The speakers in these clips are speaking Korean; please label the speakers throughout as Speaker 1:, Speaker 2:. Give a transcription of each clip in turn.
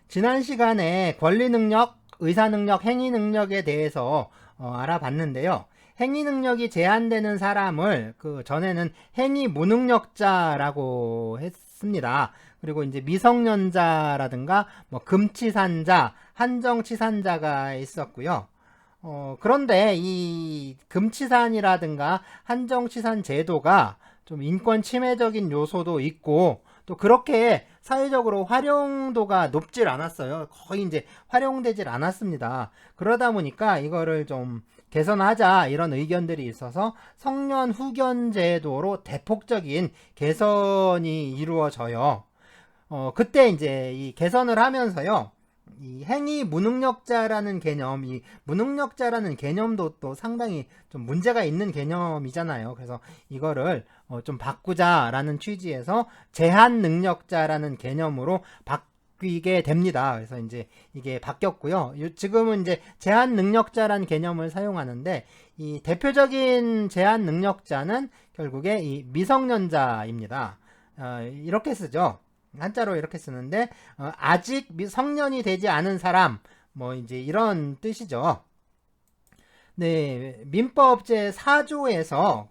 Speaker 1: 지난 시간에 권리 능력, 의사 능력, 행위 능력에 대해서 알아봤는데요. 행위 능력이 제한되는 사람을 전에는 행위 무능력자라고 했습니다. 그리고 이제 미성년자라든가 뭐 금치산자, 한정치산자가 있었고요. 그런데 이 금치산이라든가 한정치산 제도가 좀 인권 침해적인 요소도 있고 또 그렇게 사회적으로 활용도가 높질 않았어요. 거의 이제 활용되질 않았습니다. 그러다 보니까 이거를 좀 개선하자 이런 의견들이 있어서 성년 후견 제도로 대폭적인 개선이 이루어져요. 그때 이제 이 개선을 하면서요. 이 행위 무능력자라는 개념, 이 무능력자라는 개념도 또 상당히 좀 문제가 있는 개념이잖아요. 그래서 이거를 좀 바꾸자라는 취지에서 제한 능력자라는 개념으로 바뀌게 됩니다. 그래서 이제 이게 바뀌었고요. 지금은 이제 제한 능력자라는 개념을 사용하는데 이 대표적인 제한 능력자는 결국에 이 미성년자입니다. 이렇게 쓰죠. 한자로 이렇게 쓰는데 아직 성년이 되지 않은 사람 뭐 이제 이런 뜻이죠. 네, 민법 제4조에서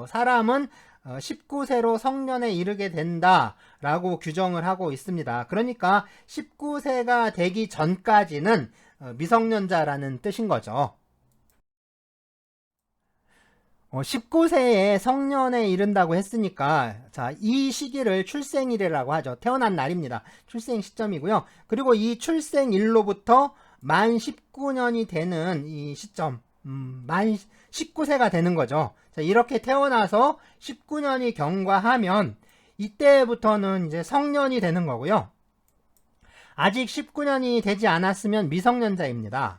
Speaker 1: 사람은 19세로 성년에 이르게 된다라고 규정을 하고 있습니다. 그러니까 19세가 되기 전까지는 미성년자라는 뜻인 거죠. 19세에 성년에 이른다고 했으니까 자, 이 시기를 출생일이라고 하죠. 태어난 날입니다. 출생 시점이고요. 그리고 이 출생일로부터 만 19년이 되는 이 시점, 만 19세가 되는 거죠. 자, 이렇게 태어나서 19년이 경과하면 이때부터는 이제 성년이 되는 거고요. 아직 19년이 되지 않았으면 미성년자입니다.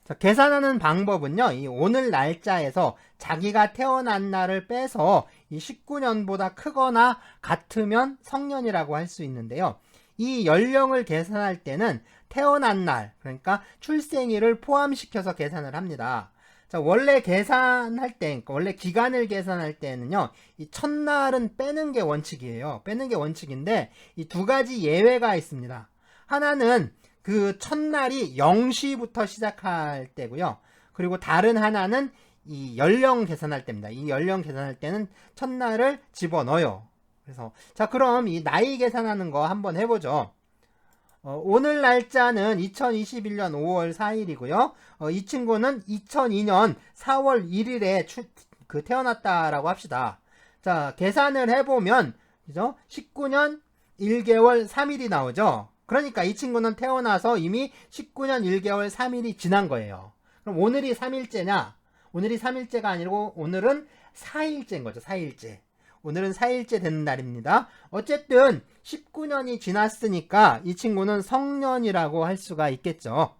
Speaker 1: 자, 계산하는 방법은요, 이 오늘 날짜에서 자기가 태어난 날을 빼서 이 19년보다 크거나 같으면 성년이라고 할 수 있는데요. 이 연령을 계산할 때는 태어난 날, 그러니까 출생일을 포함시켜서 계산을 합니다. 자, 원래 계산할 때, 그러니까 원래 기간을 계산할 때는요, 이 첫날은 빼는 게 원칙이에요. 빼는 게 원칙인데, 이 두 가지 예외가 있습니다. 하나는 그 첫날이 0시부터 시작할 때고요. 그리고 다른 하나는 이 연령 계산할 때입니다. 이 연령 계산할 때는 첫날을 집어넣어요. 그래서 자, 그럼 이 나이 계산하는 거 한번 해보죠. 오늘 날짜는 2021년 5월 4일이고요. 이 친구는 2002년 4월 1일에 태어났다라고 합시다. 자, 계산을 해보면 그죠? 19년 1개월 3일이 나오죠. 그러니까 이 친구는 태어나서 이미 19년 1개월 3일이 지난 거예요. 그럼 오늘이 3일째냐? 오늘이 3일째가 아니고 오늘은 4일째인 거죠. 4일째. 오늘은 4일째 되는 날입니다. 어쨌든 19년이 지났으니까 이 친구는 성년이라고 할 수가 있겠죠.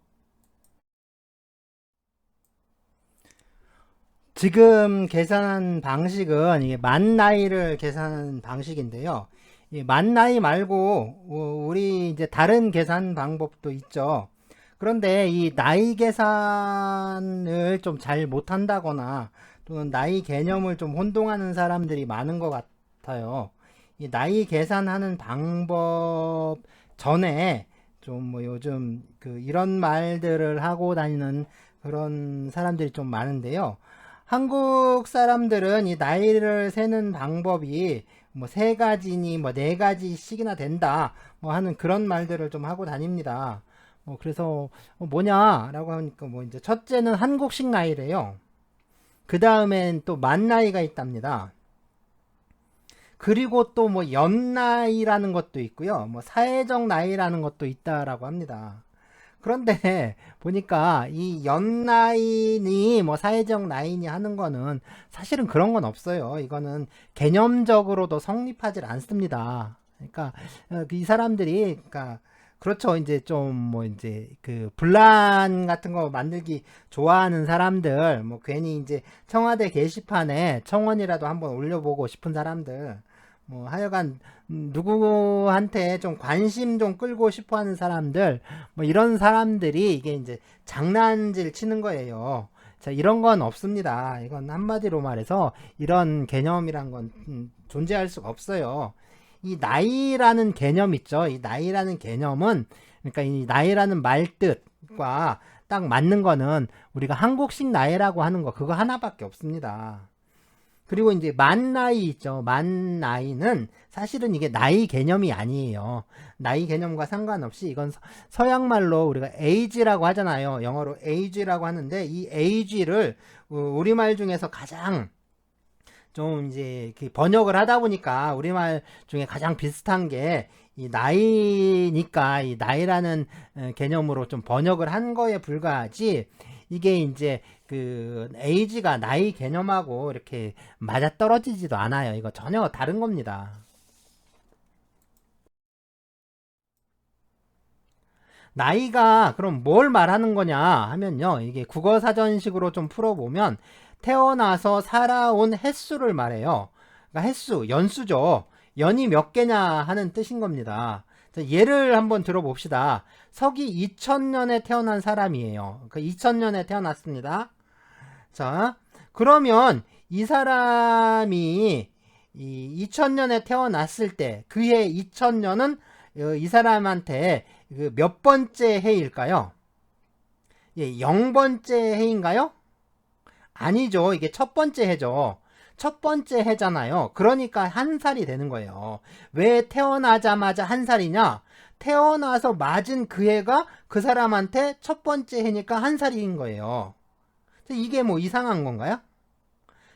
Speaker 1: 지금 계산한 방식은 이게 만 나이를 계산하는 방식인데요. 만 나이 말고 우리 이제 다른 계산 방법도 있죠. 그런데 이 나이 계산을 좀 잘 못한다거나 또는 나이 개념을 좀 혼동하는 사람들이 많은 것 같아요. 이 나이 계산하는 방법 전에 좀 뭐 요즘 이런 말들을 하고 다니는 그런 사람들이 좀 많은데요. 한국 사람들은 이 나이를 세는 방법이 뭐 세 가지니 뭐 네 가지씩이나 된다 뭐 하는 그런 말들을 좀 하고 다닙니다. 그래서 뭐냐라고 하니까 뭐 이제 첫째는 한국식 나이래요. 그 다음엔 또 만 나이가 있답니다. 그리고 또 뭐 연나이라는 것도 있고요. 뭐 사회적 나이라는 것도 있다라고 합니다. 그런데 보니까 이 연나이니 뭐 사회적 나이니 하는 거는 사실은 그런 건 없어요. 이거는 개념적으로도 성립하지 않습니다. 그러니까 이 사람들이 그러니까 그렇죠. 이제 좀 뭐 이제 분란 같은 거 만들기 좋아하는 사람들, 뭐 괜히 이제 청와대 게시판에 청원이라도 한번 올려보고 싶은 사람들, 뭐 하여간 누구한테 좀 관심 좀 끌고 싶어 하는 사람들, 뭐 이런 사람들이 이게 이제 장난질 치는 거예요. 자, 이런 건 없습니다. 이건 한마디로 말해서 이런 개념이란 건 존재할 수가 없어요. 이 나이라는 개념 있죠. 이 나이라는 개념은, 그러니까 이 나이라는 말 뜻과 딱 맞는 거는 우리가 한국식 나이라고 하는 거, 그거 하나밖에 없습니다. 그리고 이제 만 나이 있죠. 만 나이는 사실은 이게 나이 개념이 아니에요. 나이 개념과 상관없이 이건 서양말로 우리가 age라고 하잖아요. 영어로 age라고 하는데, 이 age를 우리말 중에서 가장 좀 이제 번역을 하다 보니까 우리말 중에 가장 비슷한 게 이 나이니까 이 나이라는 개념으로 좀 번역을 한 거에 불과하지, 이게 이제 그 age가 나이 개념하고 이렇게 맞아떨어지지도 않아요. 이거 전혀 다른 겁니다. 나이가 그럼 뭘 말하는 거냐 하면요, 이게 국어사전식으로 좀 풀어보면 태어나서 살아온 횟수를 말해요. 그러니까 횟수, 연수죠. 연이 몇 개냐 하는 뜻인 겁니다. 자, 예를 한번 들어봅시다. 서기 2000년에 태어난 사람이에요. 그 2000년에 태어났습니다. 자, 그러면 이 사람이 이 2000년에 태어났을 때 그해 2000년은 이 사람한테 몇 번째 해일까요? 예, 0번째 해인가요? 아니죠. 이게 첫 번째 해죠. 첫 번째 해잖아요. 그러니까 한 살이 되는 거예요. 왜 태어나자마자 한 살이냐? 태어나서 맞은 그 해가 그 사람한테 첫 번째 해니까 한 살인 거예요. 이게 뭐 이상한 건가요?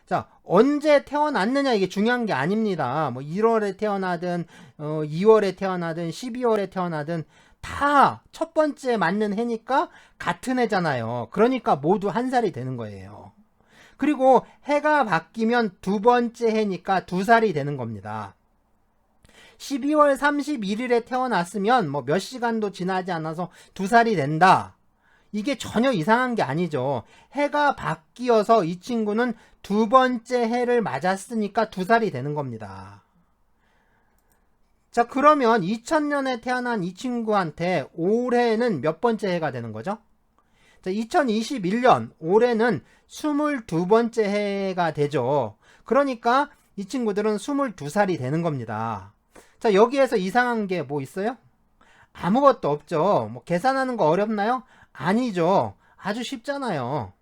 Speaker 1: 자, 언제 태어났느냐 이게 중요한 게 아닙니다. 뭐 1월에 태어나든 2월에 태어나든 12월에 태어나든 다 첫 번째 맞는 해니까 같은 해잖아요. 그러니까 모두 한 살이 되는 거예요. 그리고 해가 바뀌면 두 번째 해니까 두 살이 되는 겁니다. 12월 31일에 태어났으면 뭐 몇 시간도 지나지 않아서 두 살이 된다. 이게 전혀 이상한 게 아니죠. 해가 바뀌어서 이 친구는 두 번째 해를 맞았으니까 두 살이 되는 겁니다. 자, 그러면 2000년에 태어난 이 친구한테 올해는 몇 번째 해가 되는 거죠? 자, 2021년 올해는 22번째 해가 되죠. 그러니까 이 친구들은 22살이 되는 겁니다. 자, 여기에서 이상한 게 뭐 있어요? 아무것도 없죠. 뭐 계산하는 거 어렵나요? 아니죠. 아주 쉽잖아요.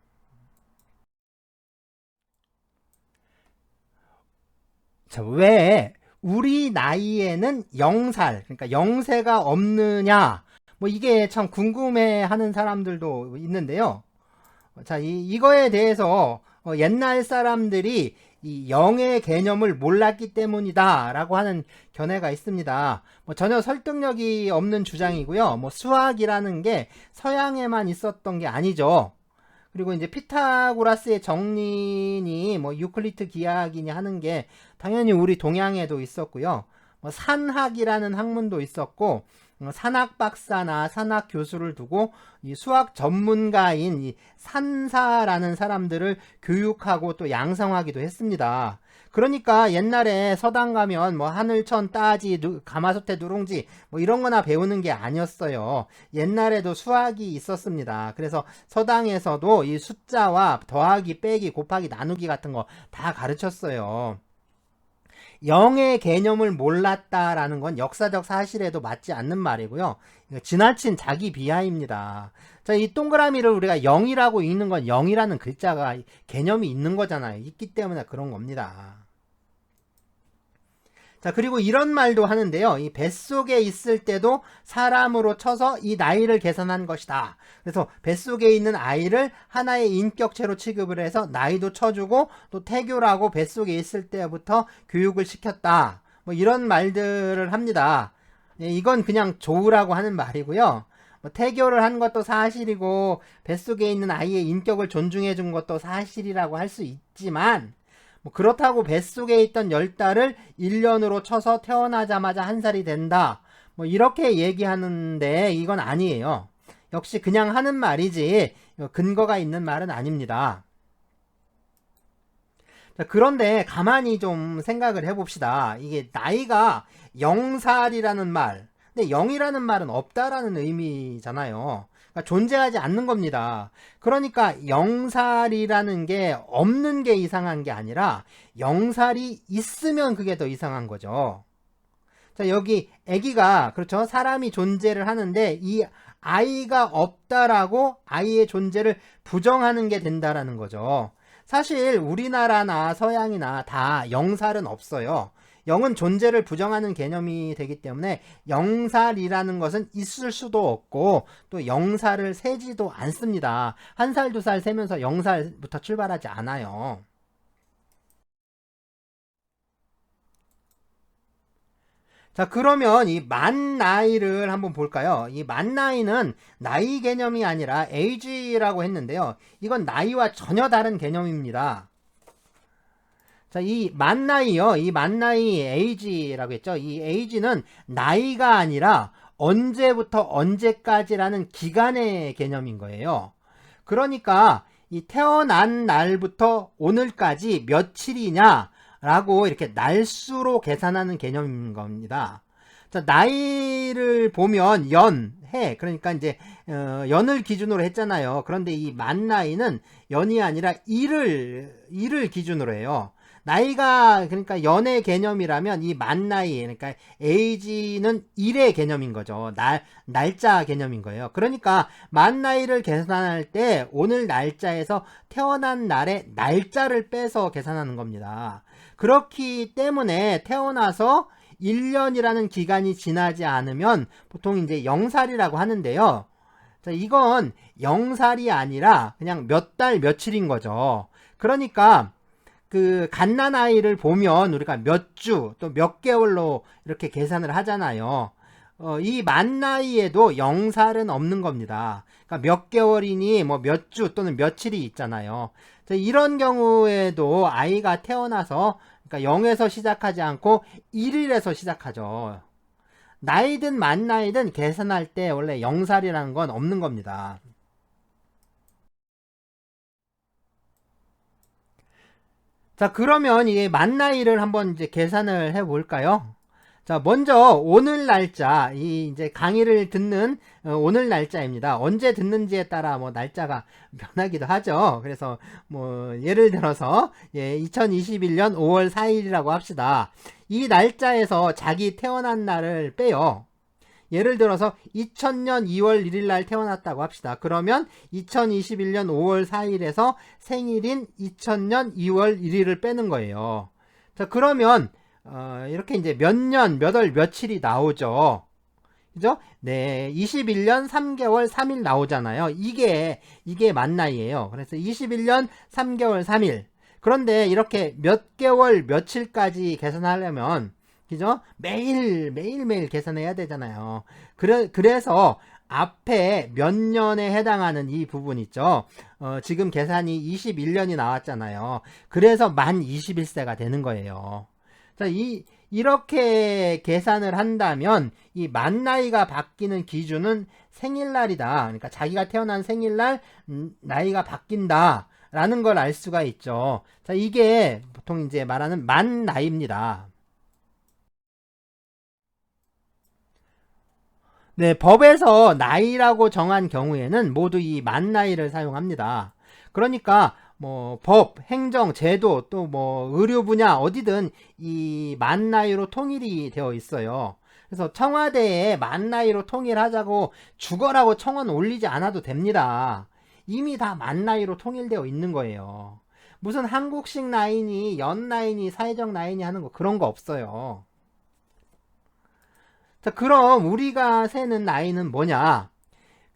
Speaker 1: 자, 왜 우리 나이에는 0살, 그러니까 0세가 없느냐? 뭐 이게 참 궁금해 하는 사람들도 있는데요. 자, 이거에 대해서 옛날 사람들이 이 영의 개념을 몰랐기 때문이다 라고 하는 견해가 있습니다. 뭐 전혀 설득력이 없는 주장이고요. 뭐 수학이라는 게 서양에만 있었던 게 아니죠. 그리고 이제 피타고라스의 정린이 뭐 유클리드 기하학이니 하는 게 당연히 우리 동양에도 있었고요. 뭐 산학이라는 학문도 있었고, 산학 박사나 산학 교수를 두고 이 수학 전문가인 이 산사라는 사람들을 교육하고 또 양성하기도 했습니다. 그러니까 옛날에 서당 가면 뭐 하늘천 따지 가마솥에 누룽지 뭐 이런 거나 배우는 게 아니었어요. 옛날에도 수학이 있었습니다. 그래서 서당에서도 이 숫자와 더하기, 빼기, 곱하기, 나누기 같은 거 다 가르쳤어요. 영의 개념을 몰랐다라는 건 역사적 사실에도 맞지 않는 말이고요. 지나친 자기 비하입니다. 자, 이 동그라미를 우리가 0이라고 읽는 건 0이라는 글자가 개념이 있는 거잖아요. 있기 때문에 그런 겁니다. 자, 그리고 이런 말도 하는데요. 이 뱃속에 있을 때도 사람으로 쳐서 이 나이를 계산한 것이다. 그래서 뱃속에 있는 아이를 하나의 인격체로 취급을 해서 나이도 쳐주고 또 태교라고 뱃속에 있을 때부터 교육을 시켰다. 뭐 이런 말들을 합니다. 이건 그냥 조우라고 하는 말이고요. 뭐 태교를 한 것도 사실이고 뱃속에 있는 아이의 인격을 존중해 준 것도 사실이라고 할 수 있지만, 뭐 그렇다고 뱃속에 있던 10달을 1년으로 쳐서 태어나자마자 한 살이 된다. 뭐 이렇게 얘기하는데 이건 아니에요. 역시 그냥 하는 말이지 근거가 있는 말은 아닙니다. 자, 그런데 가만히 좀 생각을 해봅시다. 이게 나이가 0살이라는 말, 근데 0이라는 말은 없다라는 의미잖아요. 그러니까 존재하지 않는 겁니다. 그러니까 0살이라는 게 없는 게 이상한 게 아니라 0살이 있으면 그게 더 이상한 거죠. 자, 여기 아기가, 그렇죠? 사람이 존재를 하는데 이 아이가 없다라고 아이의 존재를 부정하는 게 된다라는 거죠. 사실 우리나라나 서양이나 다 영살은 없어요. 영은 존재를 부정하는 개념이 되기 때문에 영살이라는 것은 있을 수도 없고 또 영살을 세지도 않습니다. 한 살, 두 살 세면서 영살부터 출발하지 않아요. 자, 그러면 이 만 나이를 한번 볼까요? 이 만 나이는 나이 개념이 아니라 age라고 했는데요. 이건 나이와 전혀 다른 개념입니다. 자, 이 만 나이요. 이 만 나이 age라고 했죠. 이 age는 나이가 아니라 언제부터 언제까지라는 기간의 개념인 거예요. 그러니까 이 태어난 날부터 오늘까지 며칠이냐 라고 이렇게 날수로 계산하는 개념인 겁니다. 자, 나이를 보면 연, 해, 그러니까 이제 연을 기준으로 했잖아요. 그런데 이 만 나이는 연이 아니라 일을 기준으로 해요. 나이가 그러니까 연의 개념이라면 이 만 나이, 그러니까 age는 일의 개념인 거죠. 날짜 개념인 거예요. 그러니까 만 나이를 계산할 때 오늘 날짜에서 태어난 날의 날짜를 빼서 계산하는 겁니다. 그렇기 때문에 태어나서 1년이라는 기간이 지나지 않으면 보통 이제 영살이라고 하는데요. 자, 이건 영살이 아니라 그냥 몇 달 며칠인 거죠. 그러니까 그 갓난아이를 보면 우리가 몇 주 또 몇 개월로 이렇게 계산을 하잖아요. 이 만 나이에도 영살은 없는 겁니다. 그러니까 몇 개월이니 뭐 몇 주 또는 며칠이 있잖아요. 이런 경우에도 아이가 태어나서 그러니까 0에서 시작하지 않고 1일에서 시작하죠. 나이든 만 나이든 계산할 때 원래 영살이라는 건 없는 겁니다. 자, 그러면 이 만 나이를 한번 이제 계산을 해 볼까요? 자, 먼저 오늘 날짜, 이 이제 강의를 듣는 오늘 날짜입니다. 언제 듣는지에 따라 뭐 날짜가 변하기도 하죠. 그래서 뭐 예를 들어서 2021년 5월 4일이라고 합시다. 이 날짜에서 자기 태어난 날을 빼요. 예를 들어서 2000년 2월 1일 날 태어났다고 합시다. 그러면 2021년 5월 4일에서 생일인 2000년 2월 1일을 빼는 거예요. 자, 그러면 이렇게 이제 몇 년, 몇 월, 며칠이 나오죠. 그죠? 네, 21년 3개월 3일 나오잖아요. 이게 만 나이예요. 그래서 21년 3개월 3일. 그런데 이렇게 몇 개월, 며칠까지 계산하려면 그죠? 매일 계산해야 되잖아요. 그래서 앞에 몇 년에 해당하는 이 부분 있죠. 지금 계산이 21년이 나왔잖아요. 그래서 만 21세가 되는 거예요. 자, 이렇게 계산을 한다면 이 만 나이가 바뀌는 기준은 생일날이다. 그러니까 자기가 태어난 생일날 나이가 바뀐다. 라는 걸 알 수가 있죠. 자, 이게 보통 이제 말하는 만 나이입니다. 네, 법에서 나이라고 정한 경우에는 모두 이 만 나이를 사용합니다. 그러니까 뭐 법, 행정, 제도 또 뭐 의료 분야 어디든 이 만 나이로 통일이 되어 있어요. 그래서 청와대에 만 나이로 통일하자고 죽어라고 청원 올리지 않아도 됩니다. 이미 다 만 나이로 통일되어 있는 거예요. 무슨 한국식 나이니 연 나이니 사회적 나이니 하는 거 그런 거 없어요. 자, 그럼 우리가 세는 나이는 뭐냐?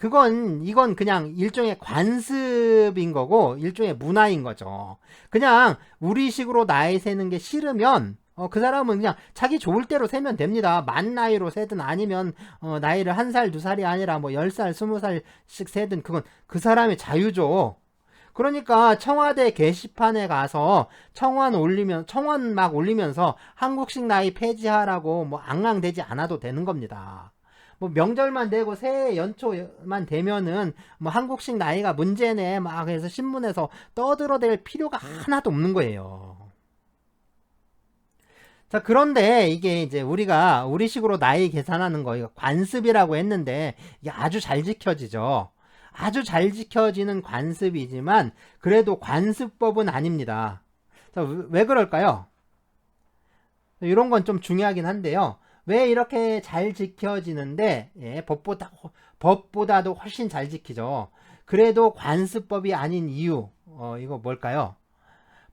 Speaker 1: 이건 그냥 일종의 관습인 거고, 일종의 문화인 거죠. 그냥 우리식으로 나이 세는 게 싫으면, 그 사람은 그냥 자기 좋을 대로 세면 됩니다. 만 나이로 세든 아니면, 나이를 1살, 2살이 아니라 뭐 10살, 20살씩 세든 그건 그 사람의 자유죠. 그러니까 청와대 게시판에 가서 청원 막 올리면서 한국식 나이 폐지하라고 뭐 앙앙대지 않아도 되는 겁니다. 뭐 명절만 되고 새해 연초만 되면은 뭐 한국식 나이가 문제네 막 해서 신문에서 떠들어댈 필요가 하나도 없는 거예요. 자, 그런데 이게 이제 우리가 우리식으로 나이 계산하는 거 이거 관습이라고 했는데 이게 아주 잘 지켜지죠. 아주 잘 지켜지는 관습이지만 그래도 관습법은 아닙니다. 자, 왜 그럴까요? 이런 건 좀 중요하긴 한데요. 왜 이렇게 잘 지켜지는데, 예, 법보다도 훨씬 잘 지키죠. 그래도 관습법이 아닌 이유, 이거 뭘까요?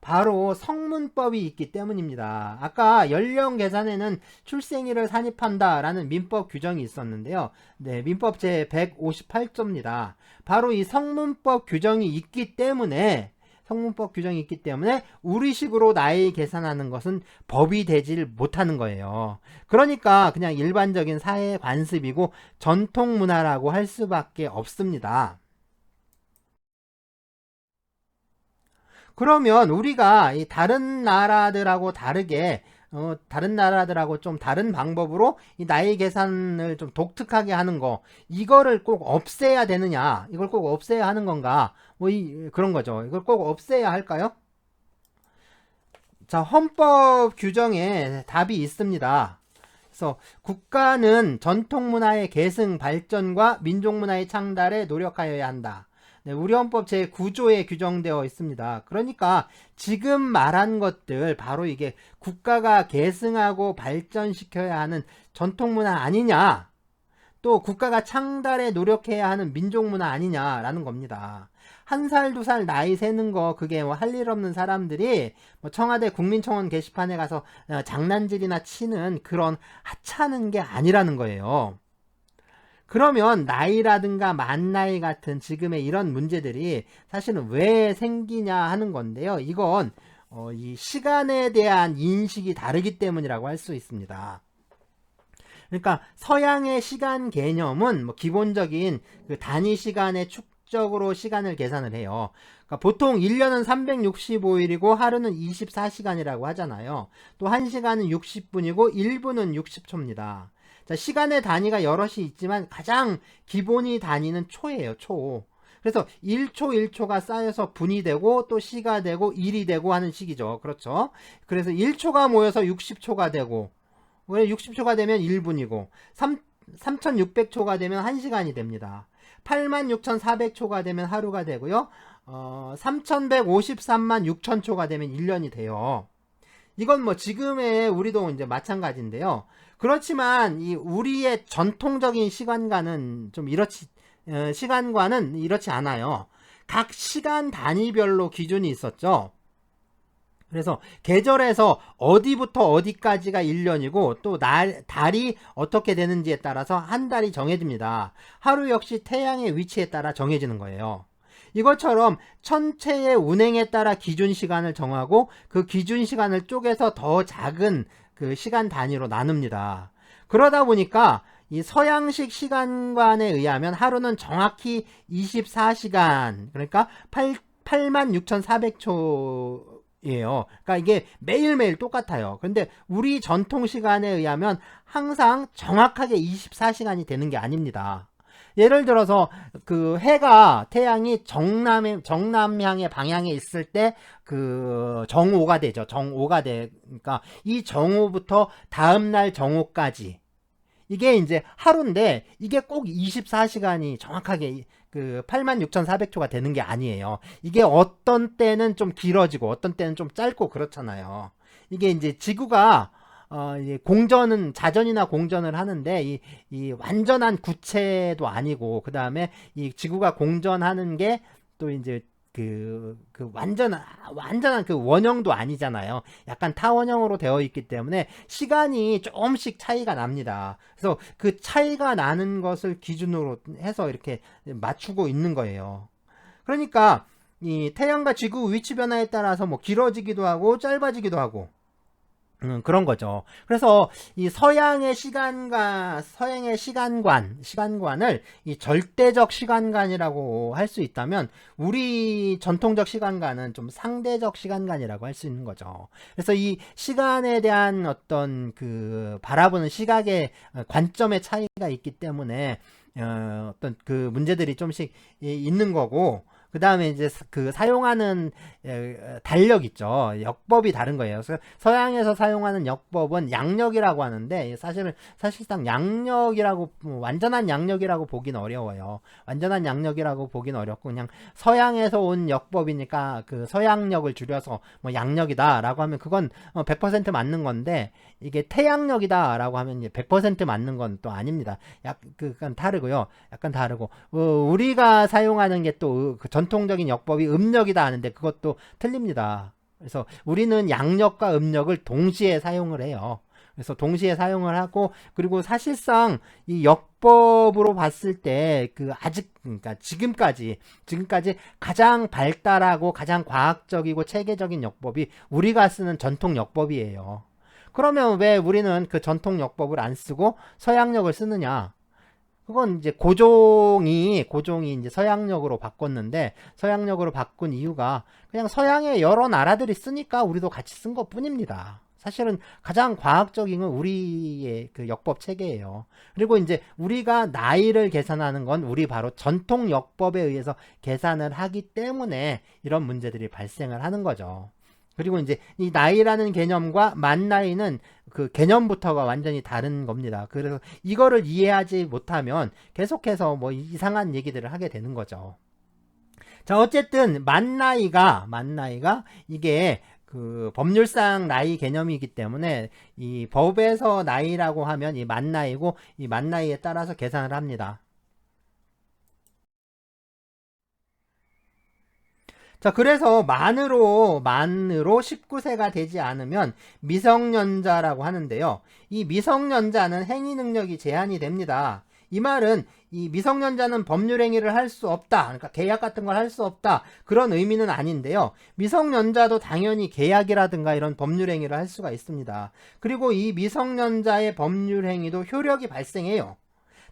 Speaker 1: 바로 성문법이 있기 때문입니다. 아까 연령 계산에는 출생일을 산입한다라는 민법 규정이 있었는데요. 네, 민법 제 158조입니다. 바로 이 성문법 규정이 있기 때문에 우리식으로 나이 계산하는 것은 법이 되질 못하는 거예요. 그러니까 그냥 일반적인 사회 관습이고 전통 문화라고 할 수밖에 없습니다. 그러면 우리가 이 다른 나라들하고 다르게 다른 나라들하고 좀 다른 방법으로 이 나이 계산을 좀 독특하게 하는 거, 이거를 꼭 없애야 되느냐, 이걸 꼭 없애야 하는 건가, 그런 거죠. 이걸 꼭 없애야 할까요? 자, 헌법 규정에 답이 있습니다. 그래서 국가는 전통문화의 계승 발전과 민족문화의 창달에 노력하여야 한다. 네, 우리 헌법 제9조에 규정되어 있습니다. 그러니까 지금 말한 것들, 바로 이게 국가가 계승하고 발전시켜야 하는 전통문화 아니냐, 또 국가가 창달에 노력해야 하는 민족문화 아니냐라는 겁니다. 1살, 2살 나이 세는 거, 그게 뭐 할 일 없는 사람들이 뭐 청와대 국민청원 게시판에 가서 장난질이나 치는 그런 하찮은 게 아니라는 거예요. 그러면 나이라든가 만나이 같은 지금의 이런 문제들이 사실은 왜 생기냐 하는 건데요. 이건 이 시간에 대한 인식이 다르기 때문이라고 할 수 있습니다. 그러니까 서양의 시간 개념은 뭐 기본적인 그 단위 시간의 축적으로 시간을 계산을 해요. 그러니까 보통 1년은 365일이고 하루는 24시간이라고 하잖아요. 또 1시간은 60분이고 1분은 60초입니다. 자, 시간의 단위가 여럿이 있지만 가장 기본이 단위는 초예요. 초. 그래서 1초 1초가 쌓여서 분이 되고 또 시가 되고 1이 되고 하는 식이죠. 그렇죠? 그래서 1초가 모여서 60초가 되고, 왜 60초가 되면 1분이고 3600초가 되면 1시간이 됩니다. 86,400초가 되면 하루가 되고요. 3153만 6천초가 되면 1년이 돼요. 이건 뭐 지금의 우리도 이제 마찬가지인데요. 그렇지만 이 우리의 전통적인 시간과는 이렇지 않아요. 각 시간 단위별로 기준이 있었죠. 그래서 계절에서 어디부터 어디까지가 1년이고 또 달이 어떻게 되는지에 따라서 한 달이 정해집니다. 하루 역시 태양의 위치에 따라 정해지는 거예요. 이것처럼 천체의 운행에 따라 기준 시간을 정하고 그 기준 시간을 쪼개서 더 작은 그 시간 단위로 나눕니다. 그러다 보니까 이 서양식 시간관에 의하면 하루는 정확히 24시간, 그러니까 86,400초 예요. 그러니까 이게 매일매일 똑같아요. 근데 우리 전통 시간에 의하면 항상 정확하게 24시간이 되는 게 아닙니다. 예를 들어서 그 태양이 정남향의 방향에 있을 때 그 정오가 되죠. 정오가 되니까 이 정오부터 다음날 정오까지 이게 이제 하루인데 이게 꼭 24시간이 정확하게 그 86,400초가 되는 게 아니에요. 이게 어떤 때는 좀 길어지고 어떤 때는 좀 짧고 그렇잖아요. 이게 이제 지구가 이제 자전이나 공전을 하는데 이 완전한 구체도 아니고, 그 다음에 이 지구가 공전하는 게 또 이제 그 완전한 그 원형도 아니잖아요. 약간 타원형으로 되어 있기 때문에 시간이 조금씩 차이가 납니다. 그래서 그 차이가 나는 것을 기준으로 해서 이렇게 맞추고 있는 거예요. 그러니까 이 태양과 지구 위치 변화에 따라서 뭐 길어지기도 하고 짧아지기도 하고 그런 거죠. 그래서 이 서양의 시간관을 이 절대적 시간관이라고 할 수 있다면 우리 전통적 시간관은 좀 상대적 시간관이라고 할 수 있는 거죠. 그래서 이 시간에 대한 어떤 그 바라보는 시각의 관점의 차이가 있기 때문에 어떤 그 문제들이 좀씩 있는 거고, 그 다음에 이제 그 사용하는 달력 있죠. 역법이 다른 거예요. 그래서 서양에서 사용하는 역법은 양력이라고 하는데 사실상 양력이라고 완전한 양력이라고 보긴 어려워요. 완전한 양력이라고 보긴 어렵고 그냥 서양에서 온 역법이니까 그 서양력을 줄여서 뭐 양력이다라고 하면 그건 100% 맞는 건데 이게 태양력이다라고 하면 이제 100% 맞는 건 또 아닙니다. 약간 다르고요. 약간 다르고 우리가 사용하는 게 또 그 전통적인 역법이 음력이다 하는데 그것도 틀립니다. 그래서 우리는 양력과 음력을 동시에 사용을 해요. 그래서 동시에 사용을 하고 그리고 사실상 이 역법으로 봤을 때 그 아직 그러니까 지금까지 가장 발달하고 가장 과학적이고 체계적인 역법이 우리가 쓰는 전통 역법이에요. 그러면 왜 우리는 그 전통 역법을 안 쓰고 서양역을 쓰느냐? 그건 이제 고종이 이제 서양역으로 바꿨는데 서양역으로 바꾼 이유가 그냥 서양의 여러 나라들이 쓰니까 우리도 같이 쓴 것뿐입니다. 사실은 가장 과학적인 건 우리의 그 역법 체계예요. 그리고 이제 우리가 나이를 계산하는 건 우리 바로 전통 역법에 의해서 계산을 하기 때문에 이런 문제들이 발생을 하는 거죠. 그리고 이제 이 나이라는 개념과 만 나이는 그 개념부터가 완전히 다른 겁니다. 그래서 이거를 이해하지 못하면 계속해서 뭐 이상한 얘기들을 하게 되는 거죠. 자, 어쨌든 만 나이가 이게 그 법률상 나이 개념이기 때문에 이 법에서 나이라고 하면 이 만 나이고 이 만 나이에 따라서 계산을 합니다. 자, 그래서 만으로 19세가 되지 않으면 미성년자라고 하는데요. 이 미성년자는 행위 능력이 제한이 됩니다. 이 말은 이 미성년자는 법률 행위를 할 수 없다. 그러니까 계약 같은 걸 할 수 없다. 그런 의미는 아닌데요. 미성년자도 당연히 계약이라든가 이런 법률 행위를 할 수가 있습니다. 그리고 이 미성년자의 법률 행위도 효력이 발생해요.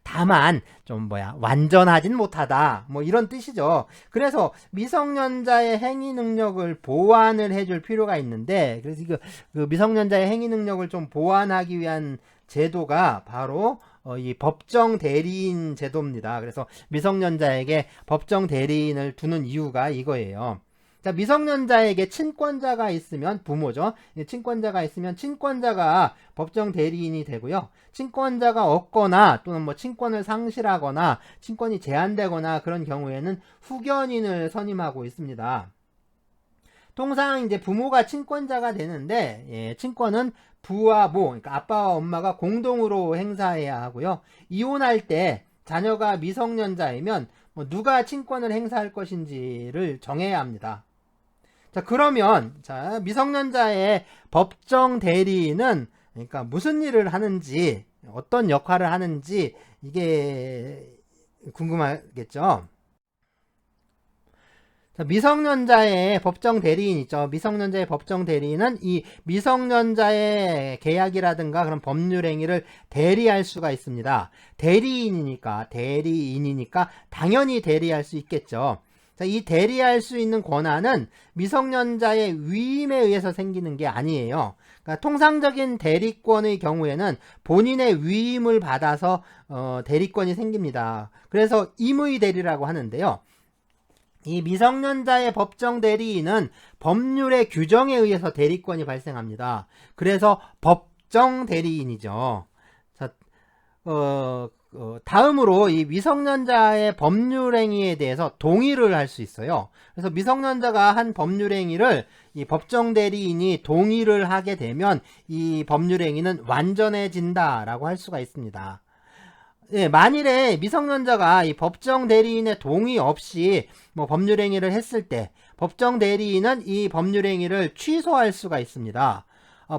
Speaker 1: 다만 좀 완전하진 못하다 뭐 이런 뜻이죠. 그래서 미성년자의 행위 능력을 보완을 해줄 필요가 있는데 그래서 그 미성년자의 행위 능력을 좀 보완하기 위한 제도가 바로 이 법정 대리인 제도입니다. 그래서 미성년자에게 법정 대리인을 두는 이유가 이거예요. 자, 미성년자에게 친권자가 있으면 부모죠. 친권자가 있으면 친권자가 법정 대리인이 되고요. 친권자가 없거나 또는 뭐 친권을 상실하거나 친권이 제한되거나 그런 경우에는 후견인을 선임하고 있습니다. 통상 이제 부모가 친권자가 되는데 친권은 부와 모, 그러니까 아빠와 엄마가 공동으로 행사해야 하고요. 이혼할 때 자녀가 미성년자이면 뭐 누가 친권을 행사할 것인지를 정해야 합니다. 자, 그러면 미성년자의 법정 대리인은 그러니까 무슨 일을 하는지 어떤 역할을 하는지 이게 궁금하겠죠. 자, 미성년자의 법정 대리인 있죠. 미성년자의 법정 대리인은 이 미성년자의 계약이라든가 그런 법률 행위를 대리할 수가 있습니다. 대리인이니까 당연히 대리할 수 있겠죠. 자, 이 대리할 수 있는 권한은 미성년자의 위임에 의해서 생기는 게 아니에요. 그러니까 통상적인 대리권의 경우에는 본인의 위임을 받아서 대리권이 생깁니다. 그래서 임의 대리라고 하는데요. 이 미성년자의 법정 대리인은 법률의 규정에 의해서 대리권이 발생합니다. 그래서 법정 대리인이죠. 자, 다음으로 이 미성년자의 법률행위에 대해서 동의를 할 수 있어요. 그래서 미성년자가 한 법률행위를 이 법정 대리인이 동의를 하게 되면 이 법률행위는 완전해진다라고 할 수가 있습니다. 예, 만일에 미성년자가 이 법정 대리인의 동의 없이 뭐 법률행위를 했을 때 법정 대리인은 이 법률행위를 취소할 수가 있습니다.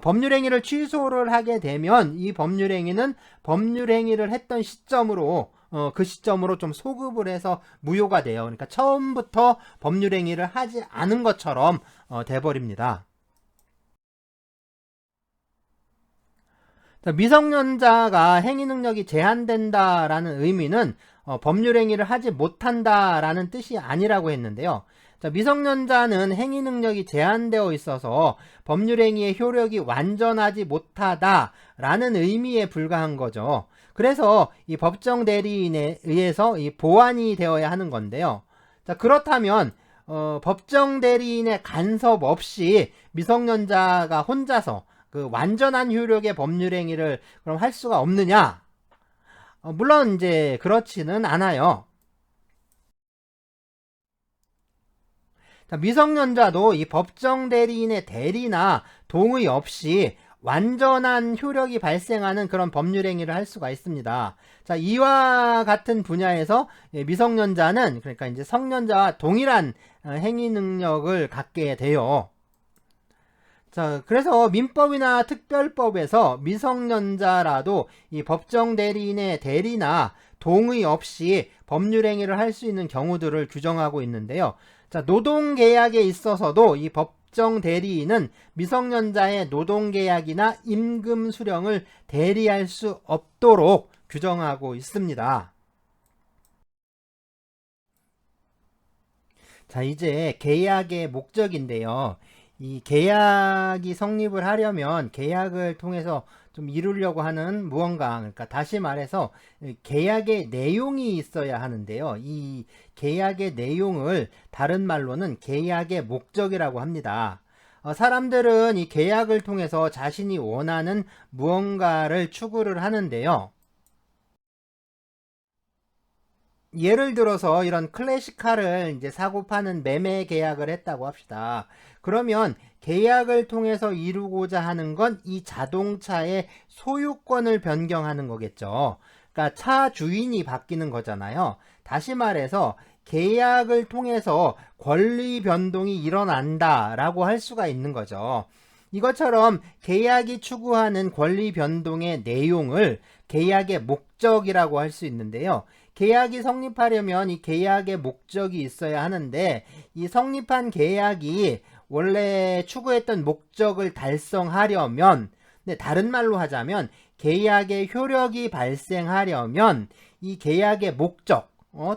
Speaker 1: 법률행위를 취소를 하게 되면 이 법률행위는 법률행위를 했던 시점으로 그 시점으로 좀 소급을 해서 무효가 돼요. 그러니까 처음부터 법률행위를 하지 않은 것처럼 돼버립니다. 미성년자가 행위 능력이 제한된다라는 의미는 법률행위를 하지 못한다라는 뜻이 아니라고 했는데요. 자, 미성년자는 행위 능력이 제한되어 있어서 법률행위의 효력이 완전하지 못하다라는 의미에 불과한 거죠. 그래서 이 법정 대리인에 의해서 이 보완이 되어야 하는 건데요. 자, 그렇다면 법정 대리인의 간섭 없이 미성년자가 혼자서 그 완전한 효력의 법률 행위를 그럼 할 수가 없느냐? 물론 이제 그렇지는 않아요. 자, 미성년자도 이 법정 대리인의 대리나 동의 없이 완전한 효력이 발생하는 그런 법률 행위를 할 수가 있습니다. 자, 이와 같은 분야에서 미성년자는 그러니까 이제 성년자와 동일한 행위 능력을 갖게 돼요. 자, 그래서 민법이나 특별법에서 미성년자라도 이 법정 대리인의 대리나 동의 없이 법률 행위를 할 수 있는 경우들을 규정하고 있는데요. 자, 노동계약에 있어서도 이 법정 대리인은 미성년자의 노동계약이나 임금 수령을 대리할 수 없도록 규정하고 있습니다. 자, 이제 계약의 목적인데요. 이 계약이 성립을 하려면 계약을 통해서 좀 이루려고 하는 무언가, 그러니까 다시 말해서 계약의 내용이 있어야 하는데요. 이 계약의 내용을 다른 말로는 계약의 목적이라고 합니다. 사람들은 이 계약을 통해서 자신이 원하는 무언가를 추구를 하는데요. 예를 들어서 이런 클래식카를 이제 사고 파는 매매 계약을 했다고 합시다. 그러면 계약을 통해서 이루고자 하는 건 이 자동차의 소유권을 변경하는 거겠죠. 그러니까 차 주인이 바뀌는 거잖아요. 다시 말해서 계약을 통해서 권리 변동이 일어난다라고 할 수가 있는 거죠. 이것처럼 계약이 추구하는 권리 변동의 내용을 계약의 목적이라고 할 수 있는데요. 계약이 성립하려면 이 계약의 목적이 있어야 하는데 이 성립한 계약이 원래 추구했던 목적을 달성하려면, 다른 말로 하자면 계약의 효력이 발생하려면 이 계약의 목적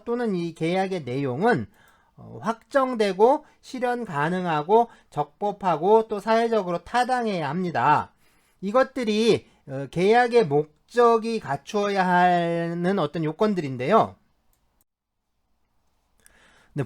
Speaker 1: 또는 이 계약의 내용은 확정되고 실현 가능하고 적법하고 또 사회적으로 타당해야 합니다. 이것들이 계약의 목적이 갖추어야 하는 어떤 요건들인데요.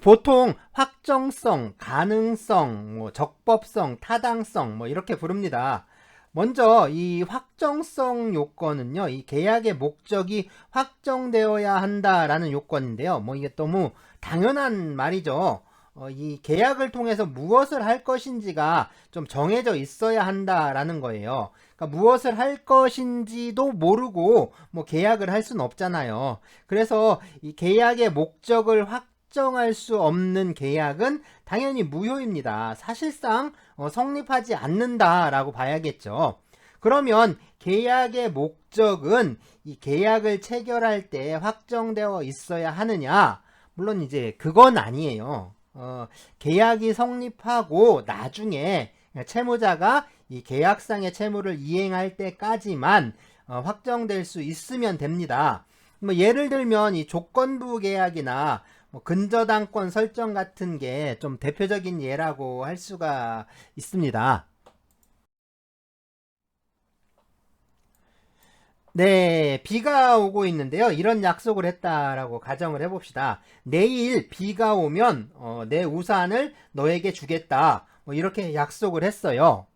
Speaker 1: 보통 확정성, 가능성, 적법성, 타당성 이렇게 부릅니다. 먼저 이 확정성 요건은요, 이 계약의 목적이 확정되어야 한다라는 요건인데요. 이게 너무 당연한 말이죠. 이 계약을 통해서 무엇을 할 것인지가 좀 정해져 있어야 한다라는 거예요. 그러니까 무엇을 할 것인지도 모르고 계약을 할 수는 없잖아요. 그래서 이 계약의 목적을 확정할 수 없는 계약은 당연히 무효입니다. 사실상 성립하지 않는다라고 봐야겠죠. 그러면 계약의 목적은 이 계약을 체결할 때 확정되어 있어야 하느냐? 물론 이제 그건 아니에요. 계약이 성립하고 나중에 채무자가 이 계약상의 채무를 이행할 때까지만 확정될 수 있으면 됩니다. 예를 들면 이 조건부 계약이나 근저당권 설정 같은 게 좀 대표적인 예라고 할 수가 있습니다. 네, 비가 오고 있는데요. 이런 약속을 했다라고 가정을 해봅시다. 내일 비가 오면 내 우산을 너에게 주겠다. 이렇게 약속을 했어요.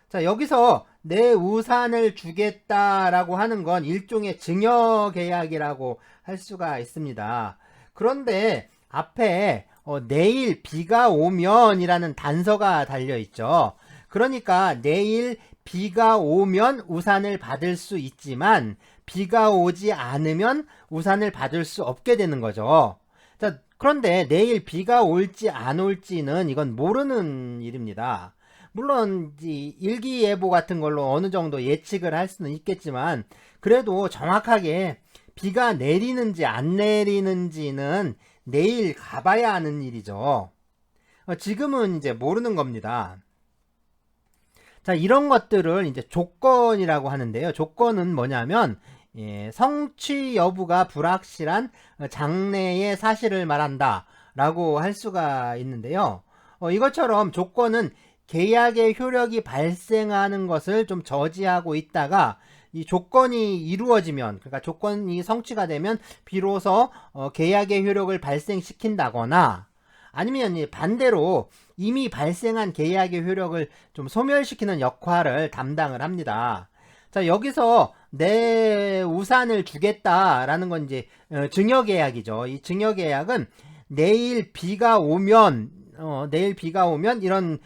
Speaker 1: 자, 여기서 내 우산을 주겠다라고 하는 건 일종의 증여계약이라고 할 수가 있습니다. 그런데 앞에 내일 비가 오면 이라는 단서가 달려있죠. 그러니까 내일 비가 오면 우산을 받을 수 있지만 비가 오지 않으면 우산을 받을 수 없게 되는 거죠. 자, 그런데 내일 비가 올지 안 올지는 이건 모르는 일입니다. 물론 일기예보 같은 걸로 어느 정도 예측을 할 수는 있겠지만 그래도 정확하게 비가 내리는지 안 내리는지는 내일 가봐야 하는 일이죠. 지금은 이제 모르는 겁니다. 자, 이런 것들을 이제 조건이라고 하는데요. 조건은 뭐냐면 성취 여부가 불확실한 장래의 사실을 말한다 라고 할 수가 있는데요. 이것처럼 조건은 계약의 효력이 발생하는 것을 좀 저지하고 있다가 이 조건이 이루어지면, 그러니까 조건이 성취가 되면 비로소 계약의 효력을 발생시킨다거나, 아니면 반대로 이미 발생한 계약의 효력을 좀 소멸시키는 역할을 담당을 합니다. 자, 여기서 내 우산을 주겠다라는 건 이제 증여계약이죠. 이 증여계약은 내일 비가 오면 이런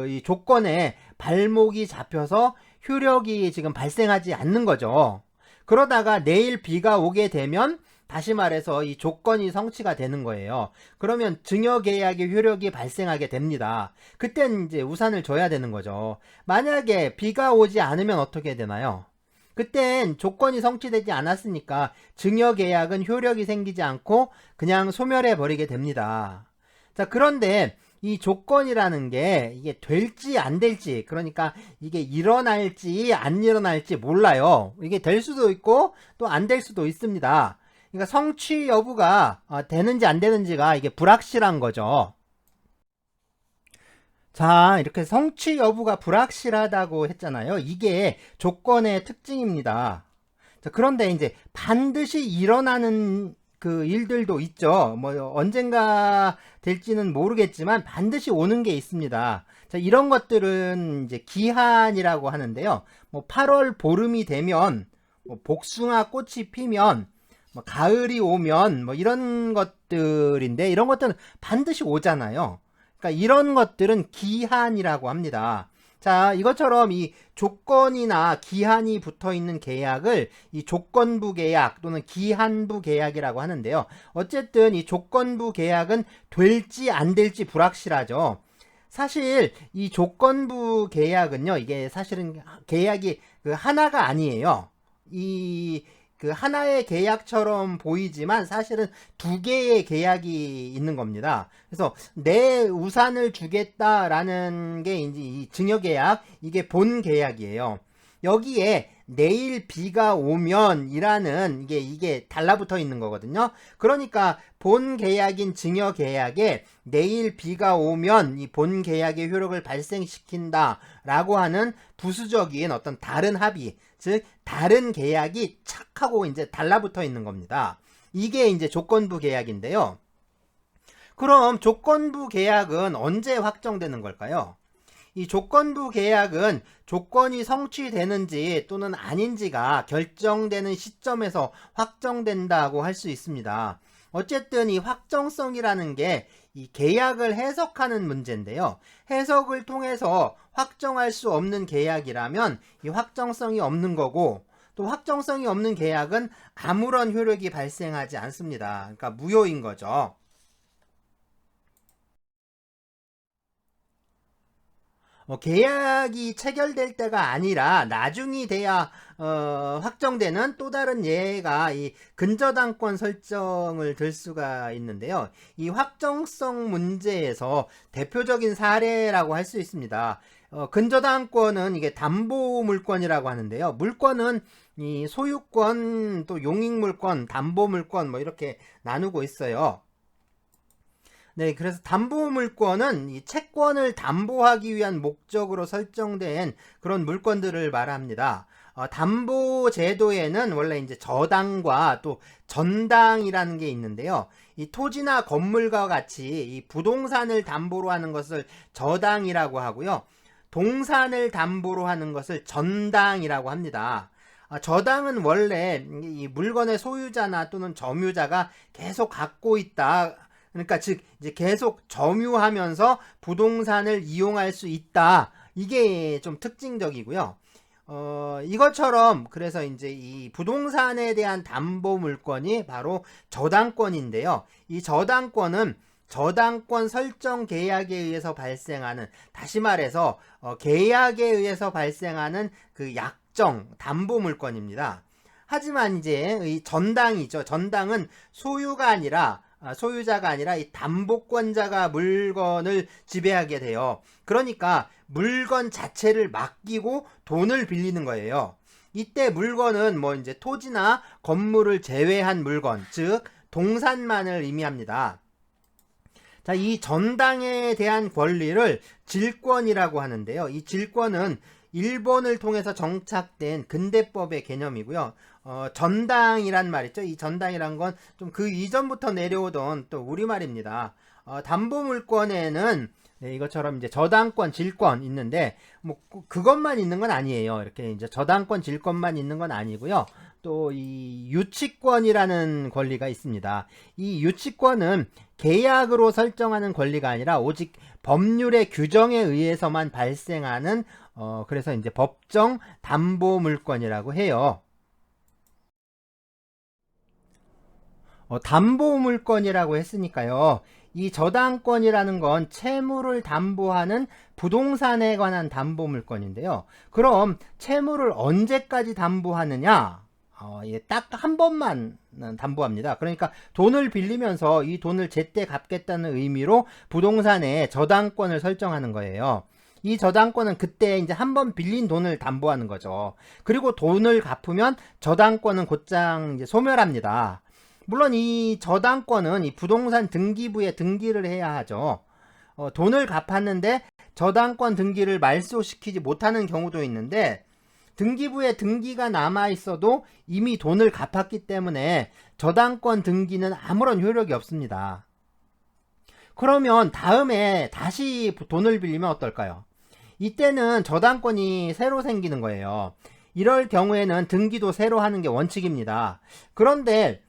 Speaker 1: 이 조건에 발목이 잡혀서 효력이 지금 발생하지 않는 거죠. 그러다가 내일 비가 오게 되면 다시 말해서 이 조건이 성취가 되는 거예요. 그러면 증여계약의 효력이 발생하게 됩니다. 그땐 이제 우산을 줘야 되는 거죠. 만약에 비가 오지 않으면 어떻게 되나요? 그땐 조건이 성취되지 않았으니까 증여계약은 효력이 생기지 않고 그냥 소멸해 버리게 됩니다. 자, 그런데 이 조건이라는 게 이게 될지 안 될지, 그러니까 이게 일어날지 안 일어날지 몰라요. 이게 될 수도 있고 또 안 될 수도 있습니다. 그러니까 성취 여부가 되는지 안 되는지가 이게 불확실한 거죠. 자, 이렇게 성취 여부가 불확실하다고 했잖아요. 이게 조건의 특징입니다. 자, 그런데 이제 반드시 일어나는 그 일들도 있죠. 뭐 언젠가 될지는 모르겠지만 반드시 오는 게 있습니다. 자, 이런 것들은 이제 기한이라고 하는데요. 뭐 8월 보름이 되면, 뭐 복숭아 꽃이 피면, 뭐 가을이 오면, 뭐 이런 것들인데, 이런 것들은 반드시 오잖아요. 그러니까 이런 것들은 기한이라고 합니다. 자, 이것처럼 이 조건이나 기한이 붙어 있는 계약을 이 조건부 계약 또는 기한부 계약이라고 하는데요. 어쨌든 이 조건부 계약은 될지 안 될지 불확실하죠. 사실 이 조건부 계약은요, 이게 사실은 계약이 그 하나가 아니에요. 그 하나의 계약처럼 보이지만 사실은 두 개의 계약이 있는 겁니다. 그래서 내 우산을 주겠다라는 게 이제 이 증여계약, 이게 본 계약이에요. 여기에 내일 비가 오면이라는 이게 달라붙어 있는 거거든요. 그러니까 본 계약인 증여계약에 내일 비가 오면 이 본 계약의 효력을 발생시킨다라고 하는 부수적인 어떤 다른 합의, 즉 다른 계약이 착 하고 이제 달라붙어 있는 겁니다. 이게 이제 조건부 계약인데요. 그럼 조건부 계약은 언제 확정되는 걸까요? 이 조건부 계약은 조건이 성취되는지 또는 아닌지가 결정되는 시점에서 확정된다고 할 수 있습니다. 어쨌든 이 확정성이라는 게 이 계약을 해석하는 문제인데요. 해석을 통해서 확정할 수 없는 계약이라면 이 확정성이 없는 거고, 또 확정성이 없는 계약은 아무런 효력이 발생하지 않습니다. 그러니까 무효인 거죠. 계약이 체결될 때가 아니라 나중이 돼야 확정되는 또 다른 예가 이 근저당권 설정을 들 수가 있는데요. 이 확정성 문제에서 대표적인 사례라고 할 수 있습니다. 근저당권은 이게 담보물권이라고 하는데요. 물권은 이 소유권, 또 용익물권, 담보물권 뭐 이렇게 나누고 있어요. 네, 그래서 담보물권은 이 채권을 담보하기 위한 목적으로 설정된 그런 물권들을 말합니다. 담보제도에는 원래 이제 저당과 또 전당이라는 게 있는데요. 이 토지나 건물과 같이 이 부동산을 담보로 하는 것을 저당이라고 하고요. 동산을 담보로 하는 것을 전당이라고 합니다. 저당은 원래 이 물건의 소유자나 또는 점유자가 계속 갖고 있다. 그러니까 즉 이제 계속 점유하면서 부동산을 이용할 수 있다. 이게 좀 특징적이고요. 이것처럼 그래서 이제 이 부동산에 대한 담보 물권이 바로 저당권인데요. 이 저당권은 저당권 설정 계약에 의해서 발생하는, 다시 말해서 계약에 의해서 발생하는 그 약정 담보 물권입니다. 하지만 이제 이 전당이죠. 전당은 소유자가 아니라 이 담보권자가 물건을 지배하게 돼요. 그러니까 물건 자체를 맡기고 돈을 빌리는 거예요. 이때 물건은 뭐 이제 토지나 건물을 제외한 물건, 즉 동산만을 의미합니다. 자, 이 전당에 대한 권리를 질권이라고 하는데요. 이 질권은 일본을 통해서 정착된 근대법의 개념이고요. 전당이란 말 있죠. 이 전당이란 건 좀 그 이전부터 내려오던 또 우리말입니다. 담보물권에는 네, 이것처럼 이제 저당권, 질권 있는데 뭐 그것만 있는 건 아니에요. 이렇게 이제 저당권, 질권만 있는 건 아니고요. 또 이 유치권이라는 권리가 있습니다. 이 유치권은 계약으로 설정하는 권리가 아니라 오직 법률의 규정에 의해서만 발생하는 그래서 이제 법정 담보물권이라고 해요. 담보물권이라고 했으니까요. 이 저당권이라는 건 채무를 담보하는 부동산에 관한 담보물권인데요. 그럼 채무를 언제까지 담보하느냐? 딱 한 번만 담보합니다. 그러니까 돈을 빌리면서 이 돈을 제때 갚겠다는 의미로 부동산에 저당권을 설정하는 거예요. 이 저당권은 그때 이제 한 번 빌린 돈을 담보하는 거죠. 그리고 돈을 갚으면 저당권은 곧장 이제 소멸합니다. 물론 이 저당권은 이 부동산 등기부에 등기를 해야 하죠. 돈을 갚았는데 저당권 등기를 말소시키지 못하는 경우도 있는데 등기부에 등기가 남아 있어도 이미 돈을 갚았기 때문에 저당권 등기는 아무런 효력이 없습니다. 그러면 다음에 다시 돈을 빌리면 어떨까요? 이때는 저당권이 새로 생기는 거예요. 이럴 경우에는 등기도 새로 하는 게 원칙입니다. 그런데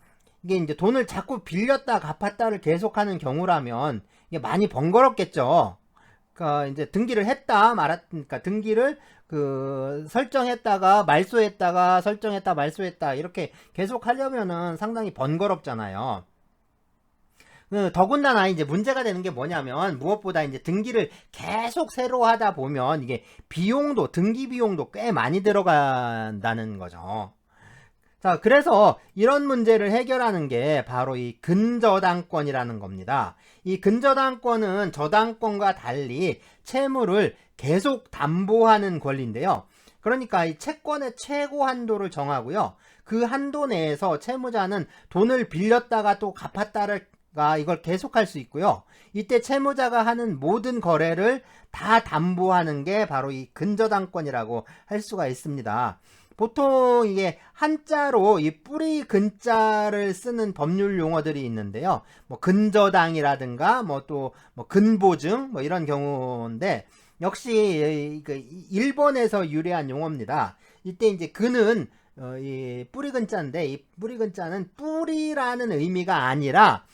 Speaker 1: 이게 이제 돈을 자꾸 빌렸다 갚았다를 계속하는 경우라면 이게 많이 번거롭겠죠. 그러니까 이제 등기를 했다 말았으니까 등기를 설정했다가 말소했다가 설정했다 말소했다 이렇게 계속 하려면은 상당히 번거롭잖아요. 더군다나 이제 문제가 되는 게 뭐냐면 무엇보다 이제 등기를 계속 새로 하다 보면 이게 비용도 등기 비용도 꽤 많이 들어간다는 거죠. 자, 그래서 이런 문제를 해결하는 게 바로 이 근저당권이라는 겁니다. 이 근저당권은 저당권과 달리 채무를 계속 담보하는 권리인데요. 그러니까 이 채권의 최고 한도를 정하고요. 그 한도 내에서 채무자는 돈을 빌렸다가 또 갚았다가 이걸 계속할 수 있고요. 이때 채무자가 하는 모든 거래를 다 담보하는 게 바로 이 근저당권이라고 할 수가 있습니다. 보통 이게 한자로 이 뿌리 근자를 쓰는 법률 용어들이 있는데요. 뭐 근저당이라든가 뭐 또 뭐 근보증 뭐 이런 경우인데 역시 일본에서 유래한 용어입니다. 이때 이제 근은 이 뿌리 근자인데 이 뿌리 근자는 뿌리라는 의미가 아니라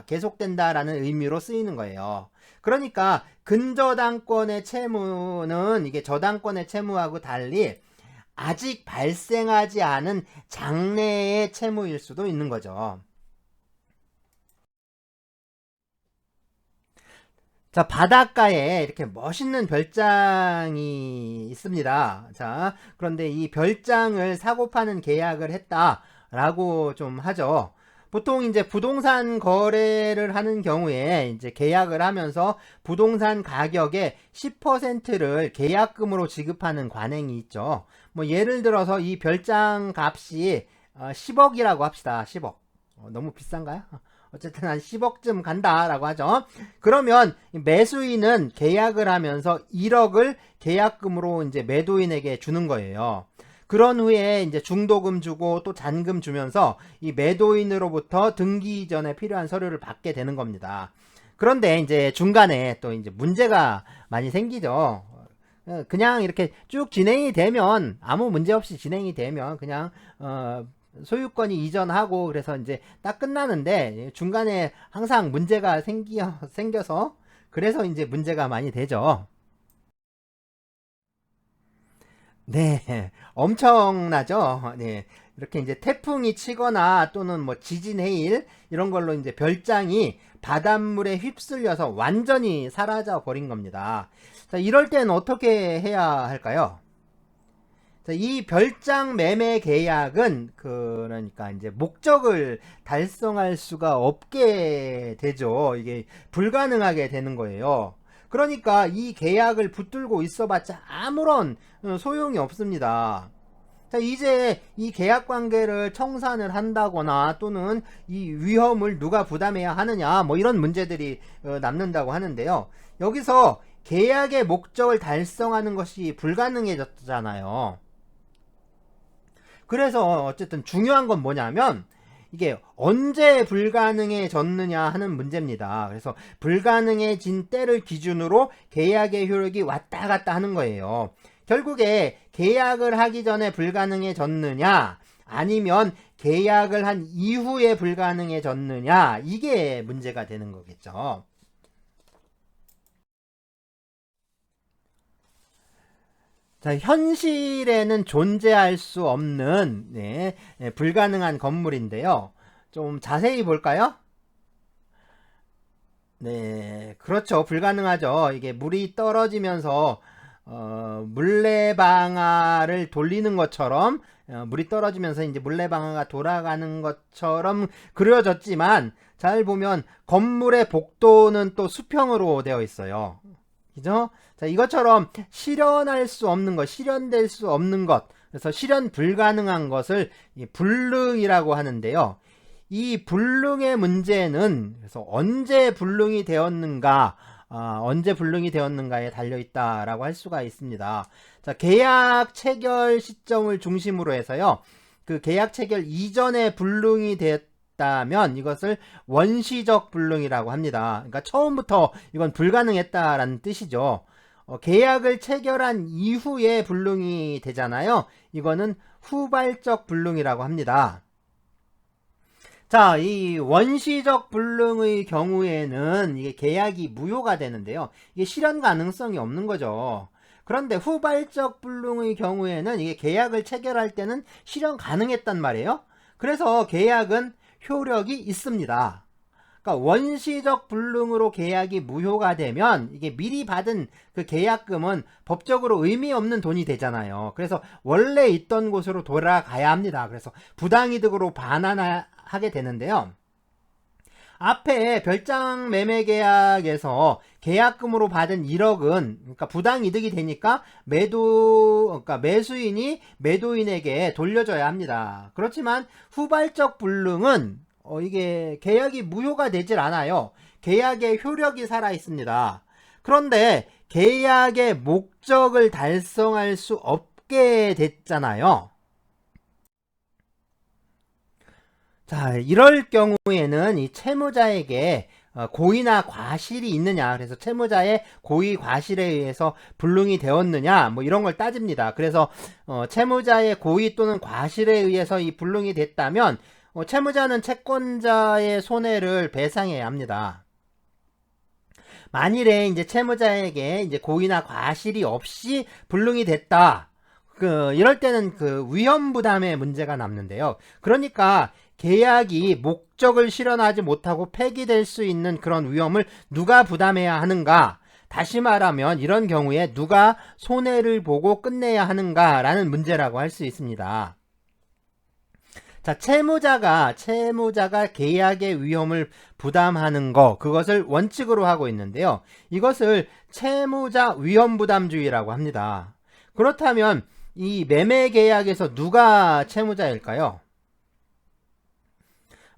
Speaker 1: 계속된다라는 의미로 쓰이는 거예요. 그러니까 근저당권의 채무는 이게 저당권의 채무하고 달리 아직 발생하지 않은 장래의 채무일 수도 있는 거죠. 자, 바닷가에 이렇게 멋있는 별장이 있습니다. 자, 그런데 이 별장을 사고 파는 계약을 했다라고 좀 하죠. 보통 이제 부동산 거래를 하는 경우에 이제 계약을 하면서 부동산 가격의 10%를 계약금으로 지급하는 관행이 있죠. 뭐 예를 들어서 이 별장 값이 10억이라고 합시다. 10억. 너무 비싼가요? 어쨌든 한 10억쯤 간다라고 하죠. 그러면 매수인은 계약을 하면서 1억을 계약금으로 이제 매도인에게 주는 거예요. 그런 후에 이제 중도금 주고 또 잔금 주면서 이 매도인으로부터 등기 이전에 필요한 서류를 받게 되는 겁니다. 그런데 이제 중간에 또 이제 문제가 많이 생기죠. 그냥 이렇게 쭉 진행이 되면 아무 문제 없이 진행이 되면 그냥 소유권이 이전하고 그래서 이제 딱 끝나는데 중간에 항상 문제가 생겨서 그래서 이제 문제가 많이 되죠. 네, 엄청나죠. 네, 이렇게 이제 태풍이 치거나 또는 뭐 지진 해일 이런 걸로 이제 별장이 바닷물에 휩쓸려서 완전히 사라져 버린 겁니다. 자, 이럴 때는 어떻게 해야 할까요? 자, 이 별장 매매 계약은 그러니까 이제 목적을 달성할 수가 없게 되죠. 이게 불가능하게 되는 거예요. 그러니까 이 계약을 붙들고 있어봤자 아무런 소용이 없습니다. 자, 이제 이 계약 관계를 청산을 한다거나 또는 이 위험을 누가 부담해야 하느냐 뭐 이런 문제들이 남는다고 하는데요. 여기서 계약의 목적을 달성하는 것이 불가능해졌잖아요. 그래서 어쨌든 중요한 건 뭐냐면 이게 언제 불가능해졌느냐 하는 문제입니다. 그래서 불가능해진 때를 기준으로 계약의 효력이 왔다 갔다 하는 거예요. 결국에 계약을 하기 전에 불가능해졌느냐 아니면 계약을 한 이후에 불가능해졌느냐, 이게 문제가 되는 거겠죠. 자, 현실에는 존재할 수 없는 불가능한 건물인데요. 좀 자세히 볼까요? 네, 그렇죠. 불가능하죠. 이게 물이 떨어지면서 물레방아를 돌리는 것처럼, 물이 떨어지면서 이제 물레방아가 돌아가는 것처럼 그려졌지만, 잘 보면 건물의 복도는 또 수평으로 되어 있어요. 그죠? 자, 이것처럼 실현할 수 없는 것, 실현될 수 없는 것, 그래서 실현 불가능한 것을 불능이라고 하는데요. 이 불능의 문제는 그래서 언제 불능이 되었는가, 언제 불능이 되었는가에 달려있다라고 할 수가 있습니다. 자, 계약 체결 시점을 중심으로 해서요. 그 계약 체결 이전에 불능이 됐다면 이것을 원시적 불능이라고 합니다. 그러니까 처음부터 이건 불가능했다라는 뜻이죠. 계약을 체결한 이후에 불능이 되잖아요. 이거는 후발적 불능이라고 합니다. 자, 이 원시적 불능의 경우에는 이게 계약이 무효가 되는데요. 이게 실현 가능성이 없는 거죠. 그런데 후발적 불능의 경우에는 이게 계약을 체결할 때는 실현 가능했단 말이에요. 그래서 계약은 효력이 있습니다. 그러니까 원시적 불능으로 계약이 무효가 되면 이게 미리 받은 그 계약금은 법적으로 의미 없는 돈이 되잖아요. 그래서 원래 있던 곳으로 돌아가야 합니다. 그래서 부당이득으로 반환하게 되는데요. 앞에 별장 매매 계약에서 계약금으로 받은 1억은 그러니까 부당이득이 되니까 그러니까 매수인이 매도인에게 돌려줘야 합니다. 그렇지만 후발적 불능은 이게 계약이 무효가 되질 않아요. 계약의 효력이 살아 있습니다. 그런데 계약의 목적을 달성할 수 없게 됐잖아요. 자, 이럴 경우에는 이 채무자에게 고의나 과실이 있느냐, 그래서 채무자의 고의 과실에 의해서 불능이 되었느냐, 뭐 이런 걸 따집니다. 그래서 채무자의 고의 또는 과실에 의해서 이 불능이 됐다면 채무자는 채권자의 손해를 배상해야 합니다. 만일에 이제 채무자에게 이제 고의나 과실이 없이 불능이 됐다. 이럴 때는 그 위험 부담의 문제가 남는데요. 그러니까 계약이 목적을 실현하지 못하고 폐기될 수 있는 그런 위험을 누가 부담해야 하는가? 다시 말하면 이런 경우에 누가 손해를 보고 끝내야 하는가라는 문제라고 할 수 있습니다. 자, 채무자가 계약의 위험을 부담하는 거, 그것을 원칙으로 하고 있는데요. 이것을 채무자 위험부담주의라고 합니다. 그렇다면 이 매매 계약에서 누가 채무자일까요?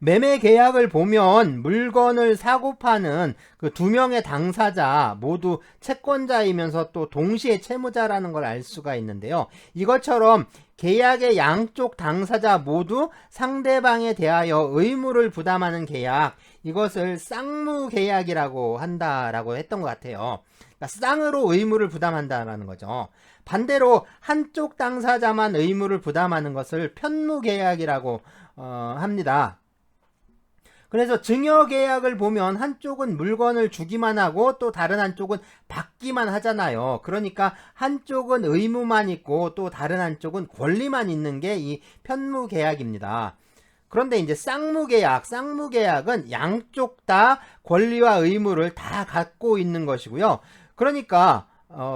Speaker 1: 매매 계약을 보면 물건을 사고 파는 그 두 명의 당사자 모두 채권자이면서 또 동시에 채무자라는 걸 알 수가 있는데요. 이것처럼 계약의 양쪽 당사자 모두 상대방에 대하여 의무를 부담하는 계약, 이것을 쌍무계약이라고 한다라고 했던 것 같아요. 그러니까 쌍으로 의무를 부담한다라는 거죠. 반대로 한쪽 당사자만 의무를 부담하는 것을 편무계약이라고 합니다. 그래서 증여계약을 보면 한쪽은 물건을 주기만 하고 또 다른 한쪽은 받기만 하잖아요. 그러니까 한쪽은 의무만 있고 또 다른 한쪽은 권리만 있는 게 이 편무계약입니다. 그런데 이제 쌍무계약은 양쪽 다 권리와 의무를 다 갖고 있는 것이고요. 그러니까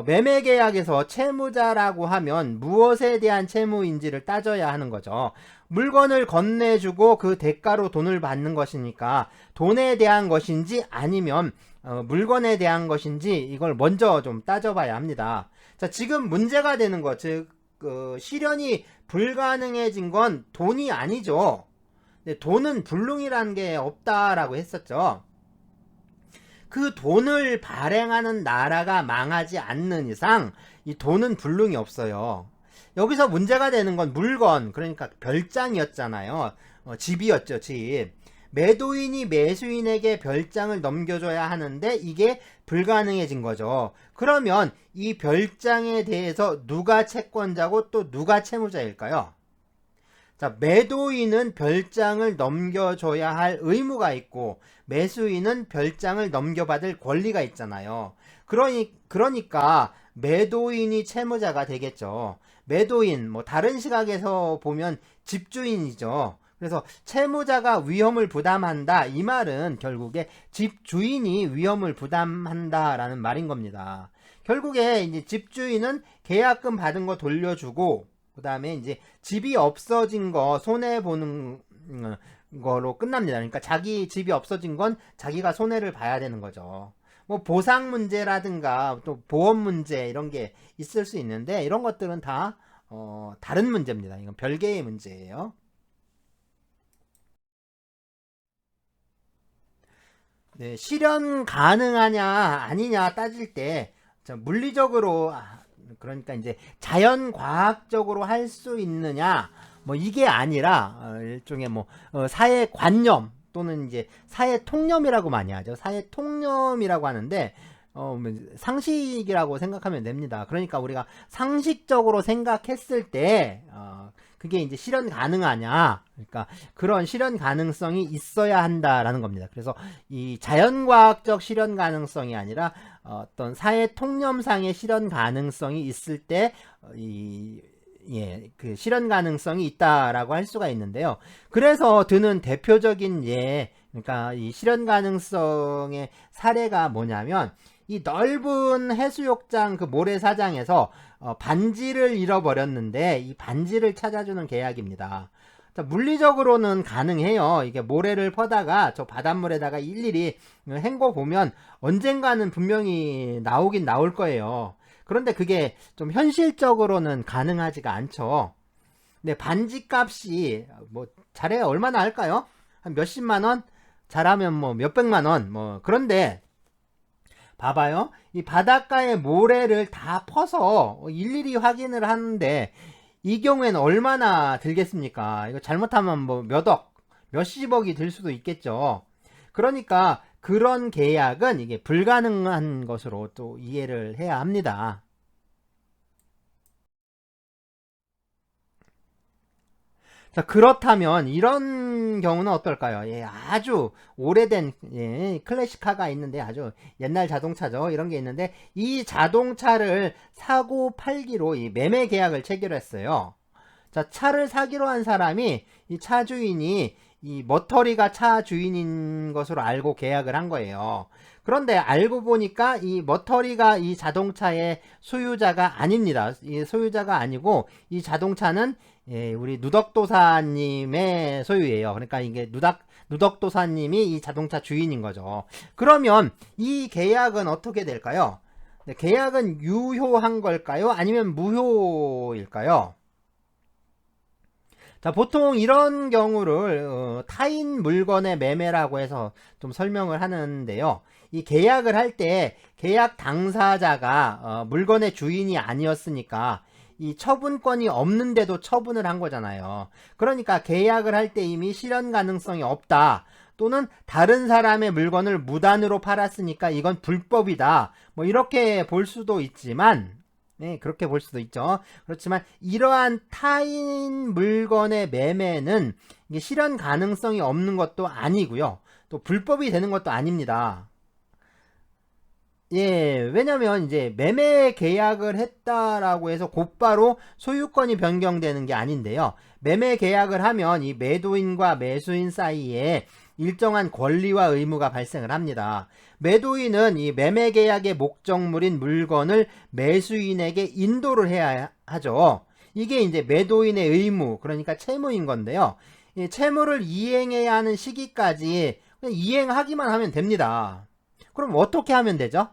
Speaker 1: 매매계약에서 채무자라고 하면 무엇에 대한 채무인지를 따져야 하는 거죠. 물건을 건네주고 그 대가로 돈을 받는 것이니까 돈에 대한 것인지 아니면 물건에 대한 것인지 이걸 먼저 좀 따져봐야 합니다. 자, 지금 문제가 되는 것, 즉 실현이 불가능해진 건 돈이 아니죠. 근데 돈은 불능이라는 게 없다라고 했었죠. 그 돈을 발행하는 나라가 망하지 않는 이상 이 돈은 불능이 없어요. 여기서 문제가 되는 건 물건, 그러니까 별장이었잖아요. 집이었죠, 집. 매도인이 매수인에게 별장을 넘겨줘야 하는데 이게 불가능해진 거죠. 그러면 이 별장에 대해서 누가 채권자고 또 누가 채무자일까요? 자, 매도인은 별장을 넘겨줘야 할 의무가 있고 매수인은 별장을 넘겨받을 권리가 있잖아요. 그러니까 매도인이 채무자가 되겠죠. 매도인, 다른 시각에서 보면 집주인이죠. 그래서 채무자가 위험을 부담한다, 이 말은 결국에 집주인이 위험을 부담한다라는 말인 겁니다. 결국에 이제 집주인은 계약금 받은 거 돌려주고 그 다음에 이제 집이 없어진 거 손해보는 거로 끝납니다. 그러니까 자기 집이 없어진 건 자기가 손해를 봐야 되는 거죠. 보상 문제라든가 또 보험 문제 이런 게 있을 수 있는데 이런 것들은 다 다른 문제입니다. 이건 별개의 문제예요. 네, 실현 가능하냐 아니냐 따질 때 물리적으로 그러니까 이제 자연 과학적으로 할 수 있느냐 이게 아니라 일종의 사회 관념 또는 이제 사회 통념이라고 많이 하죠. 사회 통념이라고 하는데 상식이라고 생각하면 됩니다. 그러니까 우리가 상식적으로 생각했을 때 그게 이제 실현 가능하냐, 그러니까 그런 실현 가능성이 있어야 한다라는 겁니다. 그래서 이 자연과학적 실현 가능성이 아니라 어떤 사회 통념상의 실현 가능성이 있을 때 그 실현 가능성이 있다라고 할 수가 있는데요. 그래서 드는 대표적인 그러니까 이 실현 가능성의 사례가 뭐냐면 이 넓은 해수욕장 그 모래사장에서 반지를 잃어버렸는데 이 반지를 찾아주는 계약입니다. 자, 물리적으로는 가능해요. 이게 모래를 퍼다가 저 바닷물에다가 일일이 헹궈 보면 언젠가는 분명히 나오긴 나올 거예요. 그런데 그게 좀 현실적으로는 가능하지가 않죠. 근데 반지 값이 잘해야 얼마나 할까요? 한 몇십만 원? 잘하면 몇백만 원. 그런데 봐봐요. 이 바닷가의 모래를 다 퍼서 일일이 확인을 하는데 이 경우에는 얼마나 들겠습니까? 이거 잘못하면 몇억, 몇십억이 들 수도 있겠죠. 그러니까 그런 계약은 이게 불가능한 것으로 또 이해를 해야 합니다. 자, 그렇다면 이런 경우는 어떨까요? 아주 오래된 클래식카가 있는데 아주 옛날 자동차죠. 이런 게 있는데 이 자동차를 사고 팔기로 이 매매 계약을 체결했어요. 자, 차를 사기로 한 사람이 이 차 주인이 이 머터리가 차 주인인 것으로 알고 계약을 한 거예요. 그런데 알고 보니까 이 머터리가 이 자동차의 소유자가 아닙니다. 이 소유자가 아니고 이 자동차는 우리 누덕도사님의 소유예요. 그러니까 이게 누덕도사님이 이 자동차 주인인 거죠. 그러면 이 계약은 어떻게 될까요? 네, 계약은 유효한 걸까요? 아니면 무효일까요? 자, 보통 이런 경우를 타인 물건의 매매라고 해서 좀 설명을 하는데요. 이 계약을 할 때 계약 당사자가 물건의 주인이 아니었으니까 이 처분권이 없는데도 처분을 한 거잖아요. 그러니까 계약을 할 때 이미 실현 가능성이 없다. 또는 다른 사람의 물건을 무단으로 팔았으니까 이건 불법이다. 이렇게 볼 수도 있지만 그렇게 볼 수도 있죠. 그렇지만 이러한 타인 물건의 매매는 이게 실현 가능성이 없는 것도 아니고요. 또 불법이 되는 것도 아닙니다. 왜냐면 이제 매매 계약을 했다라고 해서 곧바로 소유권이 변경되는 게 아닌데요. 매매 계약을 하면 이 매도인과 매수인 사이에 일정한 권리와 의무가 발생을 합니다. 매도인은 이 매매 계약의 목적물인 물건을 매수인에게 인도를 해야 하죠. 이게 이제 매도인의 의무, 그러니까 채무인 건데요. 이 채무를 이행해야 하는 시기까지 그냥 이행하기만 하면 됩니다. 그럼 어떻게 하면 되죠?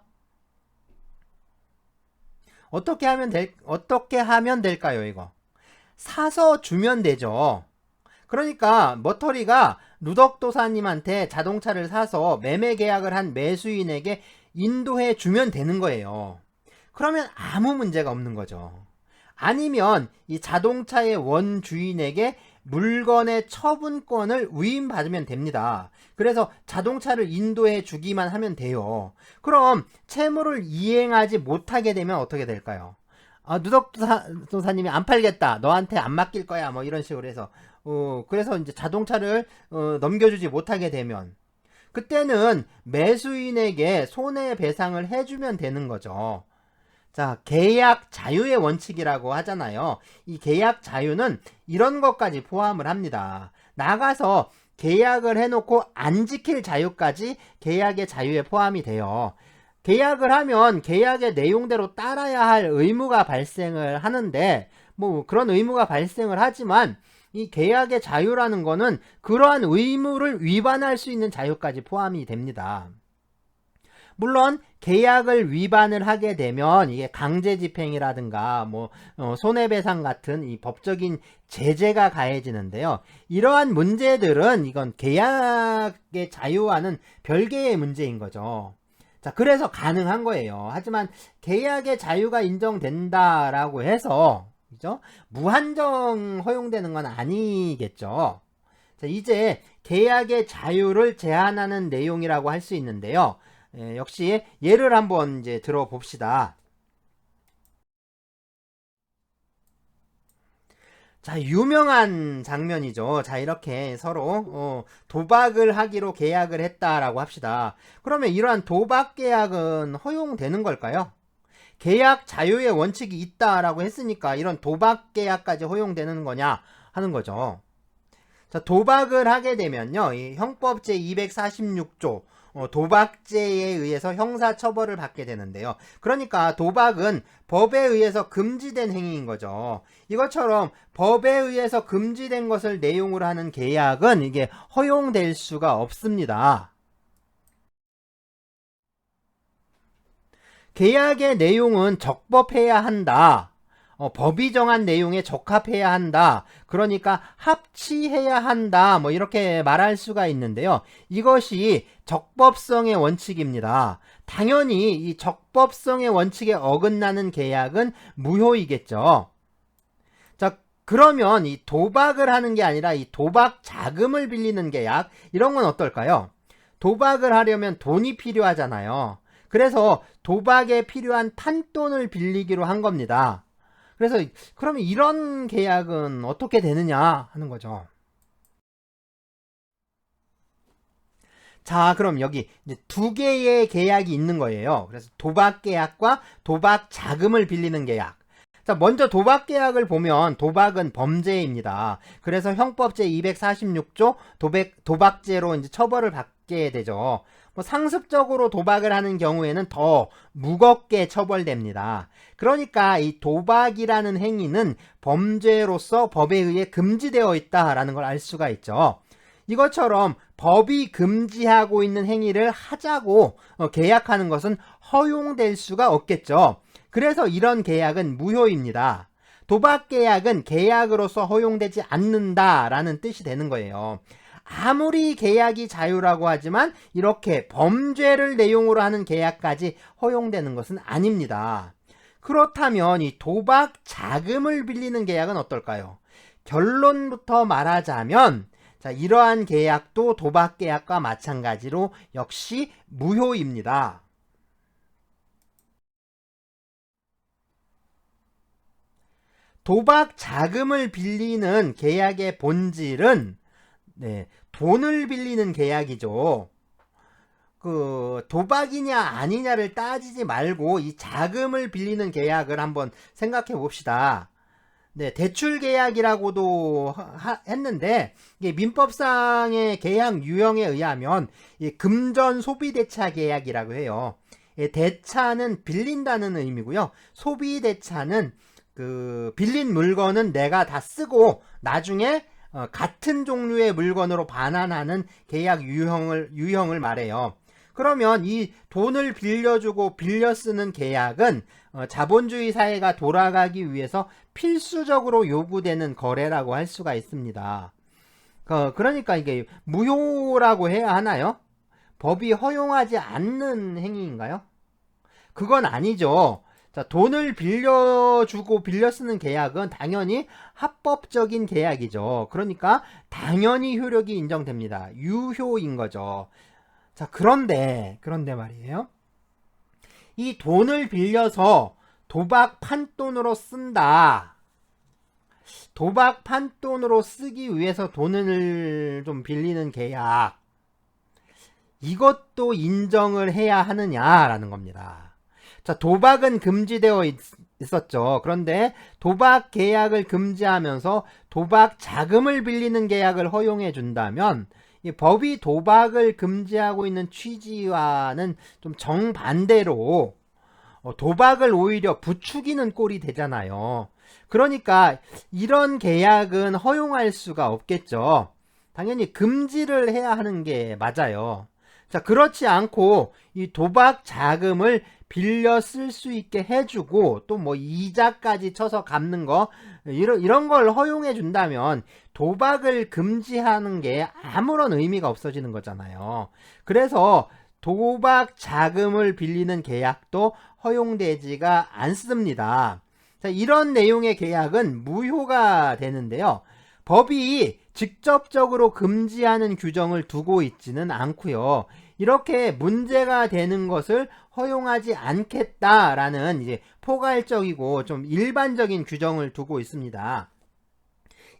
Speaker 1: 어떻게 하면 될까요, 이거? 사서 주면 되죠. 그러니까 머터리가 누덕도사님한테 자동차를 사서 매매 계약을 한 매수인에게 인도해 주면 되는 거예요. 그러면 아무 문제가 없는 거죠. 아니면 이 자동차의 원주인에게 물건의 처분권을 위임받으면 됩니다. 그래서 자동차를 인도해 주기만 하면 돼요. 그럼 채무를 이행하지 못하게 되면 어떻게 될까요? 누덕도사님이 안 팔겠다, 너한테 안 맡길 거야, 뭐 이런 식으로 해서 그래서 이제 자동차를 넘겨주지 못하게 되면 그때는 매수인에게 손해배상을 해주면 되는 거죠. 자, 계약 자유의 원칙이라고 하잖아요. 이 계약 자유는 이런 것까지 포함을 합니다. 나가서 계약을 해놓고 안 지킬 자유까지 계약의 자유에 포함이 돼요. 계약을 하면 계약의 내용대로 따라야 할 의무가 발생을 하는데, 뭐 그런 의무가 발생을 하지만 이 계약의 자유라는 거는 그러한 의무를 위반할 수 있는 자유까지 포함이 됩니다. 물론 계약을 위반을 하게 되면 이게 강제집행이라든가 뭐 손해배상 같은 이 법적인 제재가 가해지는데요. 이러한 문제들은 이건 계약의 자유와는 별개의 문제인 거죠. 자, 그래서 가능한 거예요. 하지만 계약의 자유가 인정된다라고 해서 그죠? 무한정 허용되는 건 아니겠죠. 자, 이제 계약의 자유를 제한하는 내용이라고 할 수 있는데요. 역시 예를 한번 이제 들어봅시다. 자, 유명한 장면이죠. 자, 이렇게 서로 도박을 하기로 계약을 했다라고 합시다. 그러면 이러한 도박 계약은 허용되는 걸까요? 계약 자유의 원칙이 있다라고 했으니까 이런 도박 계약까지 허용되는 거냐 하는 거죠. 자, 도박을 하게 되면요, 이 형법 제246조 도박죄에 의해서 형사처벌을 받게 되는데요. 그러니까 도박은 법에 의해서 금지된 행위인 거죠. 이것처럼 법에 의해서 금지된 것을 내용으로 하는 계약은 이게 허용될 수가 없습니다. 계약의 내용은 적법해야 한다. 법이 정한 내용에 적합해야 한다. 그러니까 합치해야 한다. 뭐 이렇게 말할 수가 있는데요. 이것이 적법성의 원칙입니다. 당연히 이 적법성의 원칙에 어긋나는 계약은 무효이겠죠. 자, 그러면 이 도박을 하는 게 아니라 이 도박 자금을 빌리는 계약, 이런 건 어떨까요? 도박을 하려면 돈이 필요하잖아요. 그래서 도박에 필요한 판돈을 빌리기로 한 겁니다. 그래서 그러면 이런 계약은 어떻게 되느냐 하는 거죠. 자, 그럼 여기 이제 두 개의 계약이 있는 거예요. 그래서 도박 계약과 도박 자금을 빌리는 계약. 자, 먼저 도박 계약을 보면 도박은 범죄입니다. 그래서 형법 제246조 도박죄로 이제 처벌을 받게 되죠. 뭐 상습적으로 도박을 하는 경우에는 더 무겁게 처벌됩니다. 그러니까 이 도박이라는 행위는 범죄로서 법에 의해 금지되어 있다라는 걸 알 수가 있죠. 이것처럼 법이 금지하고 있는 행위를 하자고 계약하는 것은 허용될 수가 없겠죠. 그래서 이런 계약은 무효입니다. 도박 계약은 계약으로서 허용되지 않는다라는 뜻이 되는 거예요. 아무리 계약이 자유라고 하지만 이렇게 범죄를 내용으로 하는 계약까지 허용되는 것은 아닙니다. 그렇다면 이 도박 자금을 빌리는 계약은 어떨까요? 결론부터 말하자면 자, 이러한 계약도 도박 계약과 마찬가지로 역시 무효입니다. 도박 자금을 빌리는 계약의 본질은 돈을 빌리는 계약이죠. 그 도박이냐 아니냐를 따지지 말고 이 자금을 빌리는 계약을 한번 생각해 봅시다. 대출 계약이라고도 했는데 이게 민법상의 계약 유형에 의하면 금전 소비대차 계약이라고 해요. 대차는 빌린다는 의미고요. 소비대차는 그 빌린 물건은 내가 다 쓰고 나중에 같은 종류의 물건으로 반환하는 계약 유형을 말해요. 그러면 이 돈을 빌려주고 빌려 쓰는 계약은 자본주의 사회가 돌아가기 위해서 필수적으로 요구되는 거래라고 할 수가 있습니다. 그러니까 이게 무효라고 해야 하나요? 법이 허용하지 않는 행위인가요? 그건 아니죠. 자, 돈을 빌려주고 빌려 쓰는 계약은 당연히 합법적인 계약이죠. 그러니까 당연히 효력이 인정됩니다. 유효인 거죠. 자, 그런데 말이에요. 이 돈을 빌려서 도박 판돈으로 쓴다. 도박 판돈으로 쓰기 위해서 돈을 좀 빌리는 계약. 이것도 인정을 해야 하느냐라는 겁니다. 자, 도박은 금지되어 있었죠. 그런데 도박 계약을 금지하면서 도박 자금을 빌리는 계약을 허용해 준다면 이 법이 도박을 금지하고 있는 취지와는 좀 정반대로 도박을 오히려 부추기는 꼴이 되잖아요. 그러니까 이런 계약은 허용할 수가 없겠죠. 당연히 금지를 해야 하는 게 맞아요. 자, 그렇지 않고 이 도박 자금을 빌려 쓸 수 있게 해주고 또 뭐 이자까지 쳐서 갚는 거 이런 걸 허용해 준다면 도박을 금지하는 게 아무런 의미가 없어지는 거잖아요. 그래서 도박 자금을 빌리는 계약도 허용되지가 않습니다. 자, 이런 내용의 계약은 무효가 되는데요. 법이 직접적으로 금지하는 규정을 두고 있지는 않고요. 이렇게 문제가 되는 것을 허용하지 않겠다라는 이제 포괄적이고 좀 일반적인 규정을 두고 있습니다.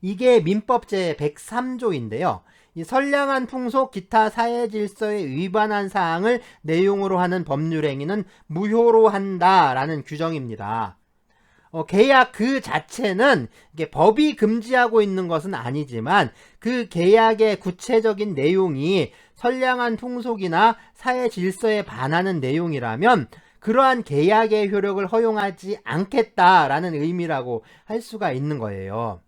Speaker 1: 이게 민법제 103조인데요. 이 선량한 풍속 기타 사회 질서에 위반한 사항을 내용으로 하는 법률 행위는 무효로 한다라는 규정입니다. 계약 그 자체는 이게 법이 금지하고 있는 것은 아니지만 그 계약의 구체적인 내용이 선량한 풍속이나 사회 질서에 반하는 내용이라면 그러한 계약의 효력을 허용하지 않겠다라는 의미라고 할 수가 있는 거예요.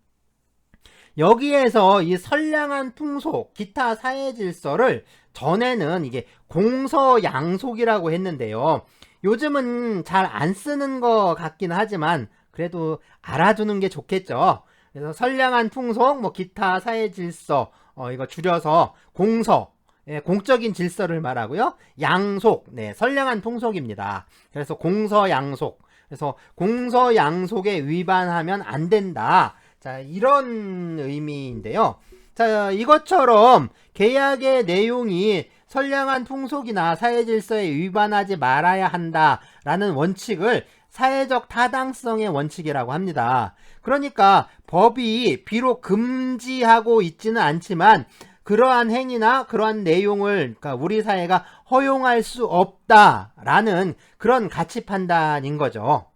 Speaker 1: 여기에서 이 선량한 풍속, 기타 사회 질서를 전에는 이게 공서양속이라고 했는데요. 요즘은 잘 안 쓰는 것 같긴 하지만 그래도 알아두는 게 좋겠죠. 그래서 선량한 풍속, 뭐 기타 사회 질서, 이거 줄여서 공서, 예, 공적인 질서를 말하고요. 양속, 네, 선량한 풍속입니다. 그래서 공서양속. 그래서 공서양속에 위반하면 안 된다. 자, 이런 의미인데요. 자, 이것처럼 계약의 내용이 선량한 풍속이나 사회 질서에 위반하지 말아야 한다라는 원칙을 사회적 타당성의 원칙이라고 합니다. 그러니까 법이 비록 금지하고 있지는 않지만 그러한 행위나 그러한 내용을 그러니까 우리 사회가 허용할 수 없다라는 그런 가치 판단인 거죠.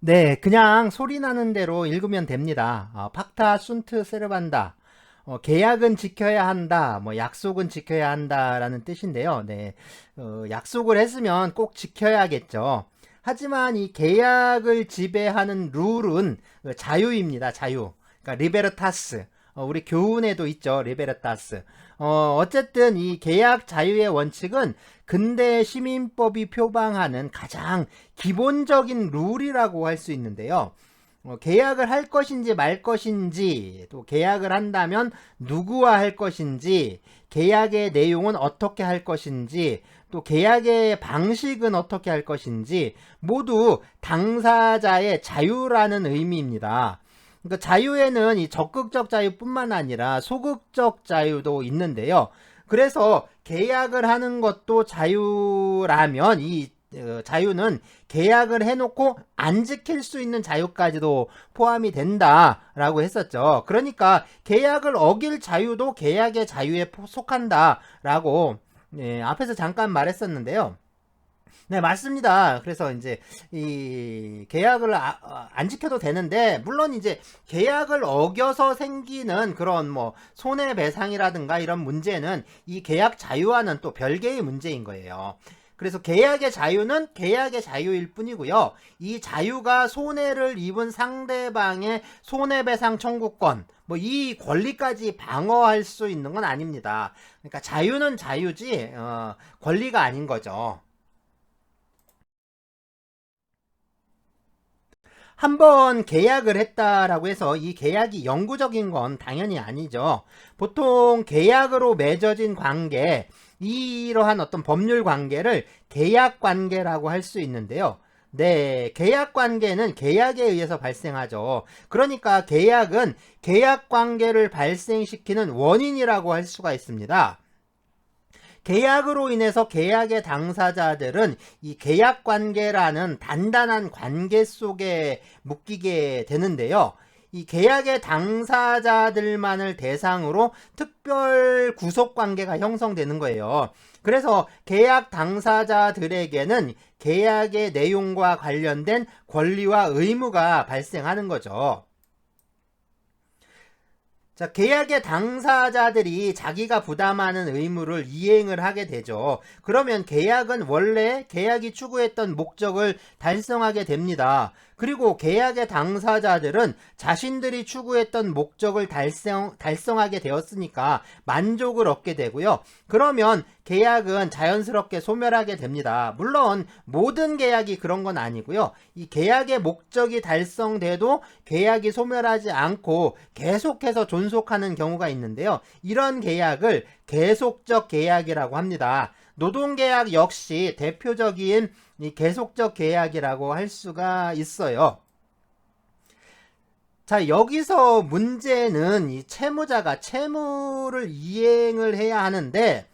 Speaker 1: 네, 그냥 소리 나는 대로 읽으면 됩니다. 팍타 순트 세르반다. 계약은 지켜야 한다. 뭐 약속은 지켜야 한다라는 뜻인데요. 네, 약속을 했으면 꼭 지켜야겠죠. 하지만 이 계약을 지배하는 룰은 자유입니다. 자유. 그러니까 리베르타스. 우리 교훈에도 있죠. 리베르타스. 어쨌든 이 계약 자유의 원칙은 근대 시민법이 표방하는 가장 기본적인 룰이라고 할 수 있는데요. 계약을 할 것인지 말 것인지, 또 계약을 한다면 누구와 할 것인지, 계약의 내용은 어떻게 할 것인지, 또 계약의 방식은 어떻게 할 것인지 모두 당사자의 자유라는 의미입니다. 그러니까 자유에는 이 적극적 자유뿐만 아니라 소극적 자유도 있는데요. 그래서 계약을 하는 것도 자유라면 이 자유는 계약을 해놓고 안 지킬 수 있는 자유까지도 포함이 된다라고 했었죠. 그러니까 계약을 어길 자유도 계약의 자유에 속한다라고 앞에서 잠깐 말했었는데요. 네, 맞습니다. 그래서 이제 이 계약을 안 지켜도 되는데 물론 이제 계약을 어겨서 생기는 그런 뭐 손해배상이라든가 이런 문제는 이 계약 자유와는 또 별개의 문제인 거예요. 그래서 계약의 자유는 계약의 자유일 뿐이고요. 이 자유가 손해를 입은 상대방의 손해배상 청구권, 뭐 이 권리까지 방어할 수 있는 건 아닙니다. 그러니까 자유는 자유지 권리가 아닌 거죠. 한번 계약을 했다라고 해서 이 계약이 영구적인 건 당연히 아니죠. 보통 계약으로 맺어진 관계, 이러한 어떤 법률 관계를 계약 관계라고 할 수 있는데요. 네, 계약 관계는 계약에 의해서 발생하죠. 그러니까 계약은 계약 관계를 발생시키는 원인이라고 할 수가 있습니다. 계약으로 인해서 계약의 당사자들은 이 계약 관계라는 단단한 관계 속에 묶이게 되는데요. 이 계약의 당사자들만을 대상으로 특별 구속 관계가 형성되는 거예요. 그래서 계약 당사자들에게는 계약의 내용과 관련된 권리와 의무가 발생하는 거죠. 자, 계약의 당사자들이 자기가 부담하는 의무를 이행을 하게 되죠. 그러면 계약은 원래 계약이 추구했던 목적을 달성하게 됩니다. 그리고 계약의 당사자들은 자신들이 추구했던 목적을 달성하게 되었으니까 만족을 얻게 되고요. 그러면 계약은 자연스럽게 소멸하게 됩니다. 물론 모든 계약이 그런 건 아니고요. 이 계약의 목적이 달성돼도 계약이 소멸하지 않고 계속해서 존속하는 경우가 있는데요. 이런 계약을 계속적 계약이라고 합니다. 노동계약 역시 대표적인 이 계속적 계약이라고 할 수가 있어요. 자, 여기서 문제는 이 채무자가 채무를 이행을 해야 하는데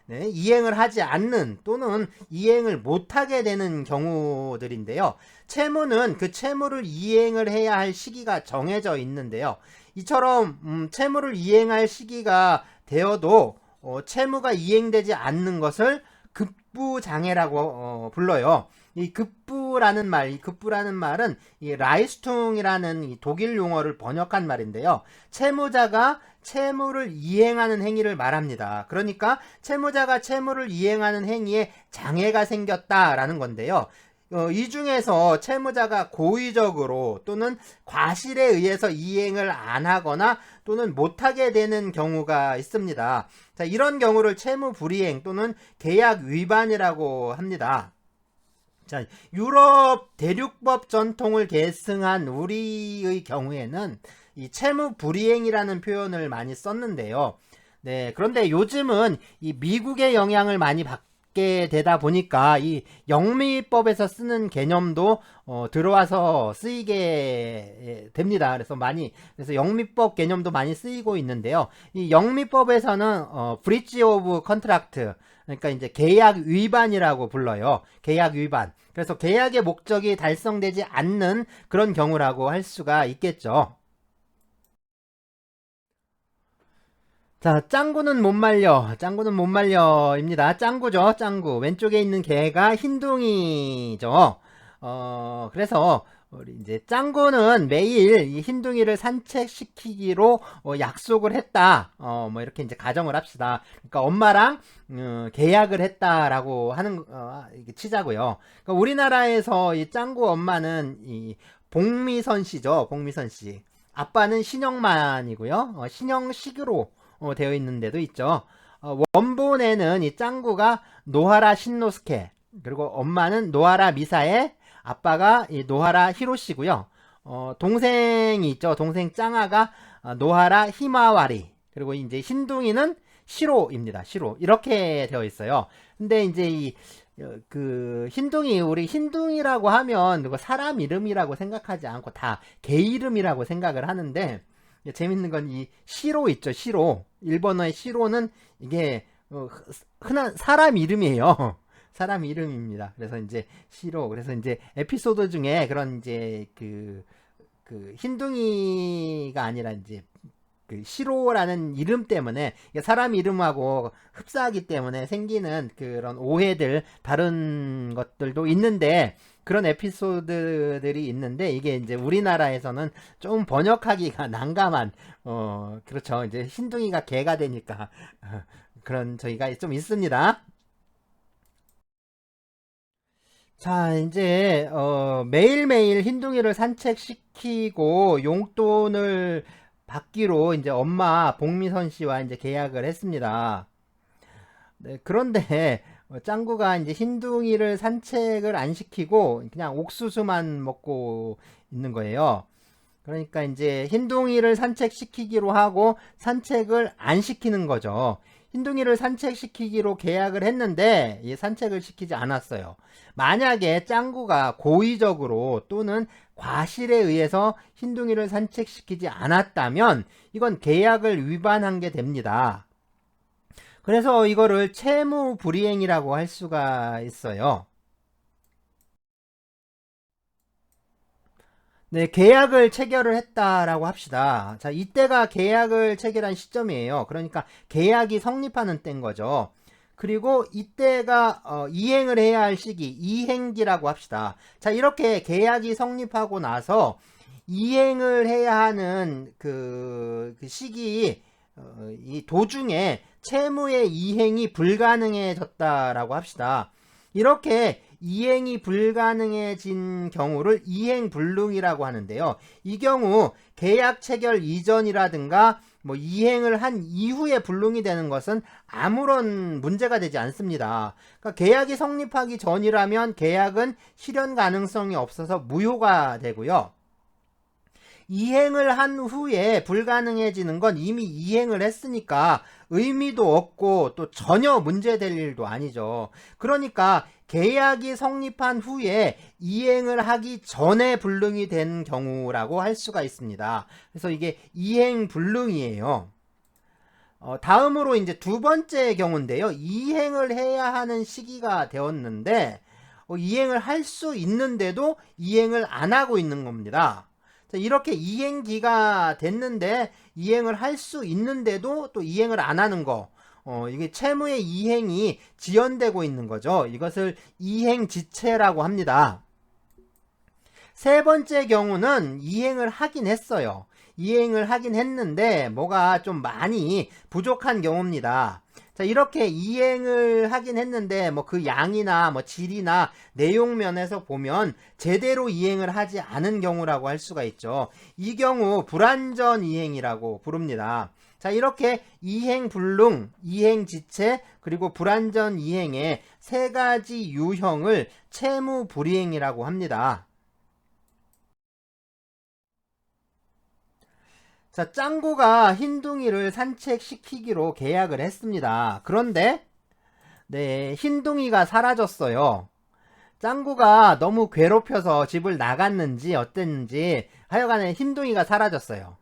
Speaker 1: 네, 이행을 하지 않는 또는 이행을 못하게 되는 경우들인데요. 채무는 그 채무를 이행을 해야 할 시기가 정해져 있는데요. 이처럼 채무를 이행할 시기가 되어도 채무가 이행되지 않는 것을 급부장애라고 불러요. 이 급부라는 말은 이 라이스퉁이라는 이 독일 용어를 번역한 말인데요. 채무자가 채무를 이행하는 행위를 말합니다. 그러니까 채무자가 채무를 이행하는 행위에 장애가 생겼다라는 건데요. 이 중에서 채무자가 고의적으로 또는 과실에 의해서 이행을 안 하거나 또는 못하게 되는 경우가 있습니다. 자, 이런 경우를 채무 불이행 또는 계약 위반이라고 합니다. 자, 유럽 대륙법 전통을 계승한 우리의 경우에는 이 채무 불이행이라는 표현을 많이 썼는데요. 네, 그런데 요즘은 이 미국의 영향을 많이 받게 되다 보니까 이 영미법에서 쓰는 개념도 들어와서 쓰이게 됩니다. 그래서 영미법 개념도 많이 쓰이고 있는데요. 이 영미법에서는 브리치 오브 컨트랙트, 그러니까 이제 계약 위반이라고 불러요. 계약 위반. 그래서 계약의 목적이 달성되지 않는 그런 경우라고 할 수가 있겠죠. 자, 짱구는 못 말려. 짱구는 못 말려입니다. 짱구죠, 짱구. 왼쪽에 있는 개가 흰둥이죠. 그래서 우리 이제 짱구는 매일 이 흰둥이를 산책시키기로 약속을 했다. 뭐 이렇게 이제 가정을 합시다. 그러니까 엄마랑 계약을 했다라고 하는 이게 치자고요. 그러니까 우리나라에서 이 짱구 엄마는 이 복미선 씨죠. 복미선 씨. 아빠는 신영만이고요. 신영식으로 되어 있는 데도 있죠. 원본에는 이 짱구가 노하라 신노스케, 그리고 엄마는 노하라 미사에, 아빠가 이 노하라 히로시고요. 동생이 있죠. 동생 짱아가 노하라 히마와리, 그리고 이제 흰둥이는 시로입니다. 시로. 이렇게 되어 있어요. 근데 이제 그 흰둥이, 우리 흰둥이라고 하면 누가 사람 이름이라고 생각하지 않고 다 개 이름이라고 생각을 하는데, 재밌는 건 이 시로 있죠. 시로. 일본어의 시로는 이게 흔한 사람 이름이에요. 사람 이름입니다. 그래서 이제 시로. 그래서 이제 에피소드 중에 그런 이제 그 흰둥이가 아니라 이제 그 시로라는 이름 때문에 사람 이름하고 흡사하기 때문에 생기는 그런 오해들, 다른 것들도 있는데, 그런 에피소드들이 있는데, 이게 이제 우리나라에서는 좀 번역하기가 난감한, 그렇죠. 이제 흰둥이가 개가 되니까 그런 저희가 좀 있습니다. 자, 이제 매일매일 흰둥이를 산책시키고 용돈을 받기로 이제 엄마 복미선 씨와 이제 계약을 했습니다. 네, 그런데 짱구가 이제 흰둥이를 산책을 안 시키고 그냥 옥수수만 먹고 있는 거예요. 그러니까 이제 흰둥이를 산책시키기로 하고 산책을 안 시키는 거죠. 흰둥이를 산책시키기로 계약을 했는데 산책을 시키지 않았어요. 만약에 짱구가 고의적으로 또는 과실에 의해서 흰둥이를 산책시키지 않았다면 이건 계약을 위반한 게 됩니다. 그래서 이거를 채무불이행이라고 할 수가 있어요. 네, 계약을 체결을 했다라고 합시다. 자, 이때가 계약을 체결한 시점이에요. 그러니까 계약이 성립하는 때인 거죠. 그리고 이때가 이행을 해야 할 시기, 이행기라고 합시다. 자, 이렇게 계약이 성립하고 나서 이행을 해야 하는 그 시기, 이 도중에 채무의 이행이 불가능해졌다라고 합시다. 이렇게 이행이 불가능해진 경우를 이행불능이라고 하는데요. 이 경우 계약 체결 이전이라든가 뭐 이행을 한 이후에 불능이 되는 것은 아무런 문제가 되지 않습니다. 그러니까 계약이 성립하기 전이라면 계약은 실현 가능성이 없어서 무효가 되고요. 이행을 한 후에 불가능해지는 건 이미 이행을 했으니까 의미도 없고 또 전혀 문제될 일도 아니죠. 그러니까 계약이 성립한 후에 이행을 하기 전에 불능이 된 경우라고 할 수가 있습니다. 그래서 이게 이행불능이에요. 다음으로 이제 두 번째 경우인데요. 이행을 해야 하는 시기가 되었는데 이행을 할 수 있는데도 이행을 안 하고 있는 겁니다. 이렇게 이행기가 됐는데 이행을 할 수 있는데도 또 이행을 안 하는 거, 이게 채무의 이행이 지연되고 있는 거죠. 이것을 이행지체라고 합니다. 세 번째 경우는 이행을 하긴 했어요. 이행을 하긴 했는데 뭐가 좀 많이 부족한 경우입니다. 자, 이렇게 이행을 하긴 했는데 뭐 그 양이나 뭐 질이나 내용 면에서 보면 제대로 이행을 하지 않은 경우라고 할 수가 있죠. 이 경우 불완전 이행이라고 부릅니다. 자, 이렇게 이행불능, 이행지체, 그리고 불완전 이행의 세 가지 유형을 채무불이행이라고 합니다. 자, 짱구가 흰둥이를 산책시키기로 계약을 했습니다. 그런데 네, 흰둥이가 사라졌어요. 짱구가 너무 괴롭혀서 집을 나갔는지 어땠는지 하여간에 흰둥이가 사라졌어요.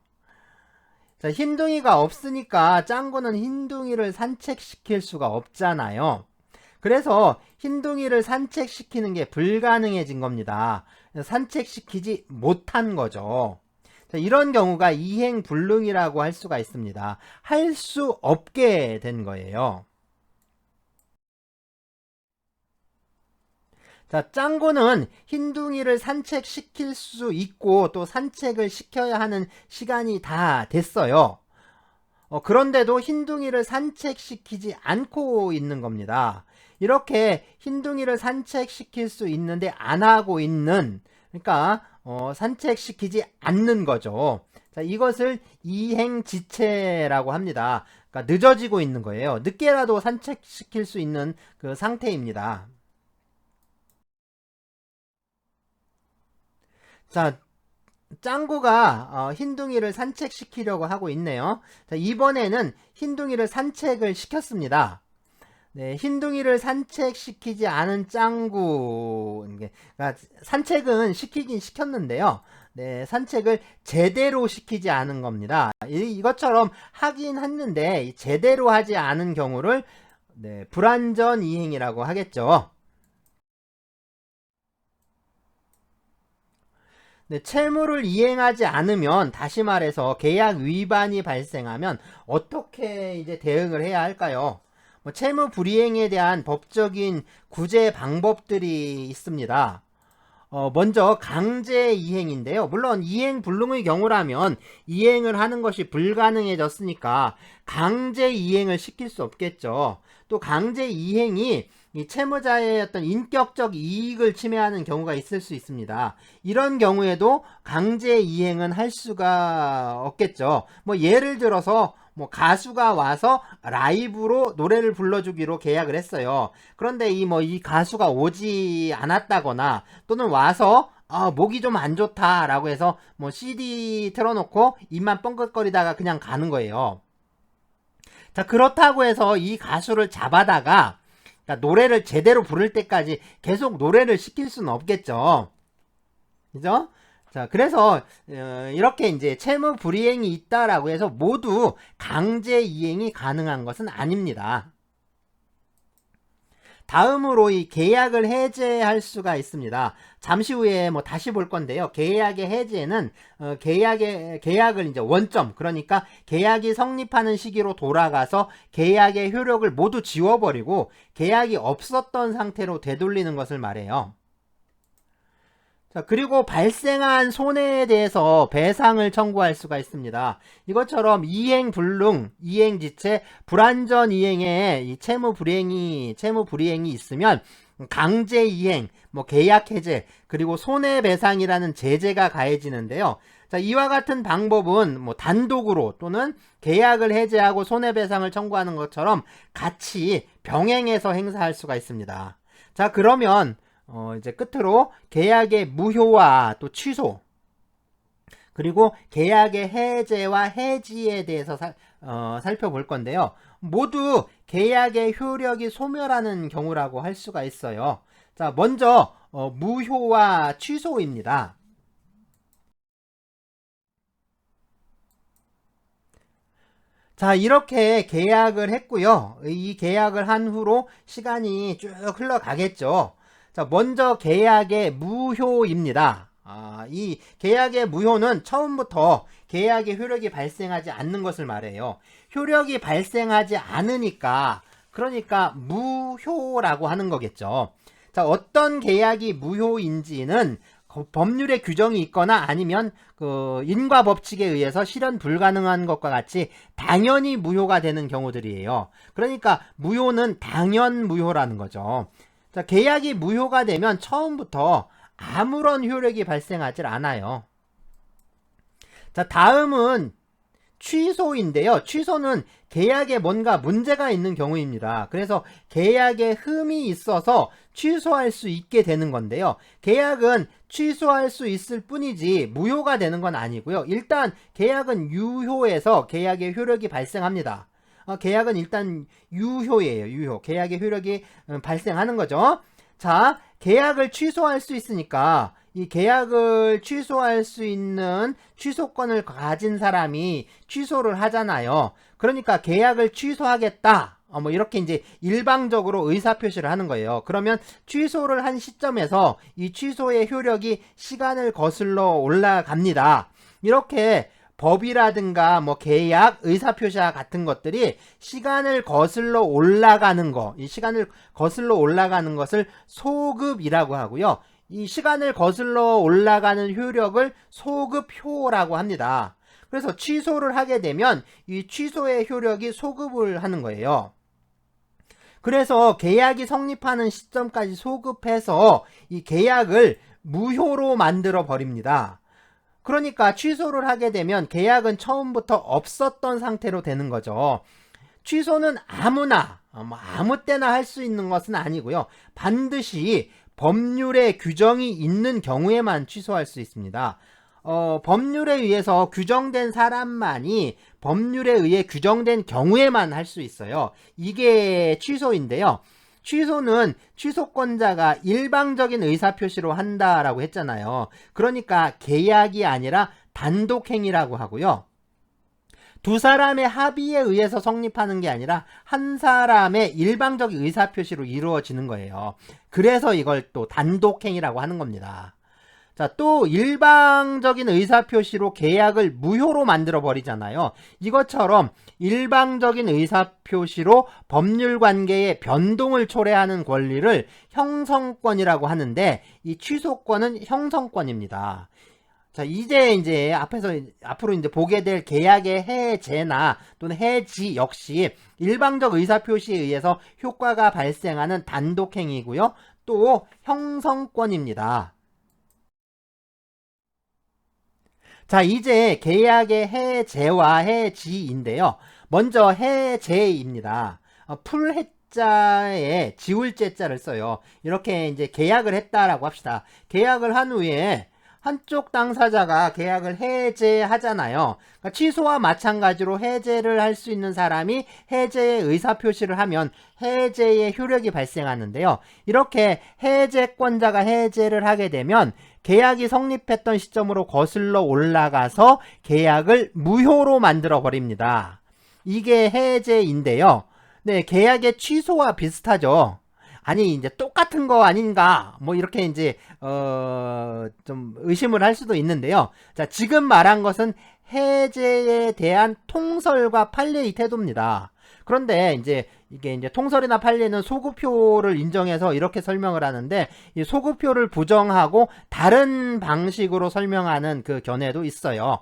Speaker 1: 자, 흰둥이가 없으니까 짱구는 흰둥이를 산책시킬 수가 없잖아요. 그래서 흰둥이를 산책시키는 게 불가능해진 겁니다. 산책시키지 못한 거죠. 자, 이런 경우가 이행불능이라고 할 수가 있습니다. 할 수 없게 된 거예요. 자, 짱구는 흰둥이를 산책시킬 수 있고 또 산책을 시켜야 하는 시간이 다 됐어요. 그런데도 흰둥이를 산책시키지 않고 있는 겁니다. 이렇게 흰둥이를 산책시킬 수 있는데 안 하고 있는, 그러니까 산책시키지 않는 거죠. 자, 이것을 이행지체라고 합니다. 그러니까 늦어지고 있는 거예요. 늦게라도 산책시킬 수 있는 그 상태입니다. 자, 짱구가 흰둥이를 산책시키려고 하고 있네요. 자, 이번에는 흰둥이를 산책을 시켰습니다. 네, 흰둥이를 산책시키지 않은 짱구. 그러니까 산책은 시키긴 시켰는데요. 네, 산책을 제대로 시키지 않은 겁니다. 이것처럼 하긴 했는데 제대로 하지 않은 경우를 네, 불완전 이행이라고 하겠죠. 네, 채무를 이행하지 않으면, 다시 말해서 계약 위반이 발생하면 어떻게 이제 대응을 해야 할까요? 채무 불이행에 대한 법적인 구제 방법들이 있습니다. 먼저 강제 이행인데요. 물론 이행 불능의 경우라면 이행을 하는 것이 불가능해졌으니까 강제 이행을 시킬 수 없겠죠. 또 강제 이행이 이 채무자의 어떤 인격적 이익을 침해하는 경우가 있을 수 있습니다. 이런 경우에도 강제 이행은 할 수가 없겠죠. 뭐 예를 들어서 뭐 가수가 와서 라이브로 노래를 불러주기로 계약을 했어요. 그런데 이 가수가 오지 않았다거나 또는 와서 목이 좀 안 좋다라고 해서 뭐 CD 틀어놓고 입만 뻥긋거리다가 그냥 가는 거예요. 자, 그렇다고 해서 이 가수를 잡아다가 그러니까 노래를 제대로 부를 때까지 계속 노래를 시킬 수는 없겠죠. 그죠? 자, 그래서 이렇게 이제 채무 불이행이 있다라고 해서 모두 강제 이행이 가능한 것은 아닙니다. 다음으로 이 계약을 해제할 수가 있습니다. 잠시 후에 뭐 다시 볼 건데요. 계약의 해제는 계약을 이제 원점, 그러니까 계약이 성립하는 시기로 돌아가서 계약의 효력을 모두 지워버리고 계약이 없었던 상태로 되돌리는 것을 말해요. 자, 그리고 발생한 손해에 대해서 배상을 청구할 수가 있습니다. 이것처럼 이행불능, 이행지체, 불완전 이행에 이 채무 불이행이 있으면 강제이행, 뭐 계약해제, 그리고 손해배상이라는 제재가 가해지는데요. 자, 이와 같은 방법은 뭐 단독으로 또는 계약을 해제하고 손해배상을 청구하는 것처럼 같이 병행해서 행사할 수가 있습니다. 자, 그러면 이제 끝으로 계약의 무효와 또 취소, 그리고 계약의 해제와 해지에 대해서 살펴볼 건데요. 모두 계약의 효력이 소멸하는 경우라고 할 수가 있어요. 자, 먼저 무효와 취소입니다. 자, 이렇게 계약을 했고요. 이 계약을 한 후로 시간이 쭉 흘러가겠죠. 자, 먼저 계약의 무효입니다. 이 계약의 무효는 처음부터 계약의 효력이 발생하지 않는 것을 말해요. 효력이 발생하지 않으니까, 그러니까 무효라고 하는 거겠죠. 자, 어떤 계약이 무효인지는 법률에 규정이 있거나 아니면 인과 법칙에 의해서 실현 불가능한 것과 같이 당연히 무효가 되는 경우들이에요. 그러니까 무효는 당연 무효라는 거죠. 자, 계약이 무효가 되면 처음부터 아무런 효력이 발생하지 않아요. 자, 다음은 취소인데요. 취소는 계약에 뭔가 문제가 있는 경우입니다. 그래서 계약에 흠이 있어서 취소할 수 있게 되는 건데요. 계약은 취소할 수 있을 뿐이지 무효가 되는 건 아니고요. 일단 계약은 유효해서 계약의 효력이 발생합니다. 계약은 일단 유효예요. 유효. 계약의 효력이 발생하는 거죠. 자, 계약을 취소할 수 있으니까 이 계약을 취소할 수 있는 취소권을 가진 사람이 취소를 하잖아요. 그러니까 계약을 취소하겠다. 뭐 이렇게 이제 일방적으로 의사표시를 하는 거예요. 그러면 취소를 한 시점에서 이 취소의 효력이 시간을 거슬러 올라갑니다. 이렇게 법이라든가 뭐 계약, 의사표시와 같은 것들이 시간을 거슬러 올라가는 거, 이 시간을 거슬러 올라가는 것을 소급이라고 하고요. 이 시간을 거슬러 올라가는 효력을 소급효라고 합니다. 그래서 취소를 하게 되면 이 취소의 효력이 소급을 하는 거예요. 그래서 계약이 성립하는 시점까지 소급해서 이 계약을 무효로 만들어 버립니다. 그러니까 취소를 하게 되면 계약은 처음부터 없었던 상태로 되는 거죠. 취소는 아무나 아무 때나 할 수 있는 것은 아니고요. 반드시 법률에 규정이 있는 경우에만 취소할 수 있습니다. 법률에 의해서 규정된 사람만이 법률에 의해 규정된 경우에만 할 수 있어요. 이게 취소인데요. 취소는 취소권자가 일방적인 의사표시로 한다라고 했잖아요. 그러니까 계약이 아니라 단독행위라고 하고요. 두 사람의 합의에 의해서 성립하는 게 아니라 한 사람의 일방적인 의사표시로 이루어지는 거예요. 그래서 이걸 또 단독행위라고 하는 겁니다. 자, 또 일방적인 의사표시로 계약을 무효로 만들어 버리잖아요. 이것처럼 일방적인 의사표시로 법률관계의 변동을 초래하는 권리를 형성권이라고 하는데 이 취소권은 형성권입니다. 자, 이제 앞으로 이제 보게 될 계약의 해제나 또는 해지 역시 일방적 의사표시에 의해서 효과가 발생하는 단독행위고요. 또 형성권입니다. 자, 이제 계약의 해제와 해지인데요. 먼저 해제입니다. 해자에 지울 제자를 써요. 이렇게 이제 계약을 했다라고 합시다. 계약을 한 후에 한쪽 당사자가 계약을 해제하잖아요. 그러니까 취소와 마찬가지로 해제를 할 수 있는 사람이 해제의 의사표시를 하면 해제의 효력이 발생하는데요. 이렇게 해제권자가 해제를 하게 되면 계약이 성립했던 시점으로 거슬러 올라가서 계약을 무효로 만들어 버립니다. 이게 해제인데요. 네, 계약의 취소와 비슷하죠. 아니 이제 똑같은 거 아닌가 뭐 이렇게 이제 좀 의심을 할 수도 있는데요. 자, 지금 말한 것은 해제에 대한 통설과 판례의 태도입니다. 그런데 이제 이게 이제 통설이나 판례는 소급표를 인정해서 이렇게 설명을 하는데 이 소급표를 부정하고 다른 방식으로 설명하는 그 견해도 있어요.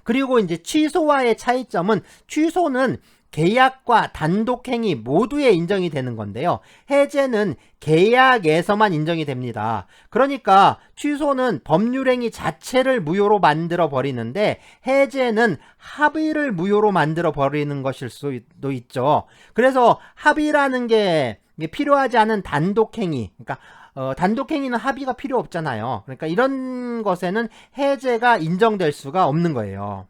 Speaker 1: 그리고 이제 취소와의 차이점은 취소는 계약과 단독행위 모두에 인정이 되는 건데요. 해제는 계약에서만 인정이 됩니다. 그러니까 취소는 법률행위 자체를 무효로 만들어 버리는데 해제는 합의를 무효로 만들어 버리는 것일 수도 있죠. 그래서 합의라는 게 필요하지 않은 단독행위, 그러니까 단독행위는 합의가 필요 없잖아요. 그러니까 이런 것에는 해제가 인정될 수가 없는 거예요.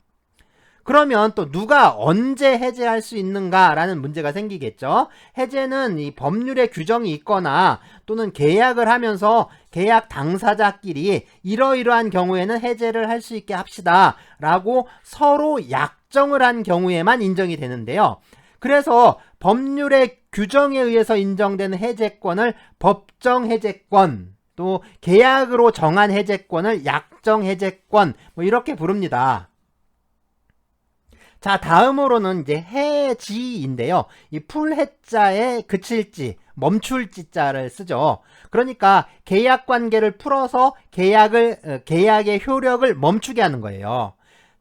Speaker 1: 그러면 또 누가 언제 해제할 수 있는가라는 문제가 생기겠죠. 해제는 이 법률에 규정이 있거나 또는 계약을 하면서 계약 당사자끼리 이러이러한 경우에는 해제를 할 수 있게 합시다 라고 서로 약정을 한 경우에만 인정이 되는데요. 그래서 법률의 규정에 의해서 인정되는 해제권을 법정 해제권, 또 계약으로 정한 해제권을 약정 해제권 뭐 이렇게 부릅니다. 자, 다음으로는 이제 해지인데요. 이 풀해자에 그칠지, 멈출지자를 쓰죠. 그러니까 계약 관계를 풀어서 계약의 효력을 멈추게 하는 거예요.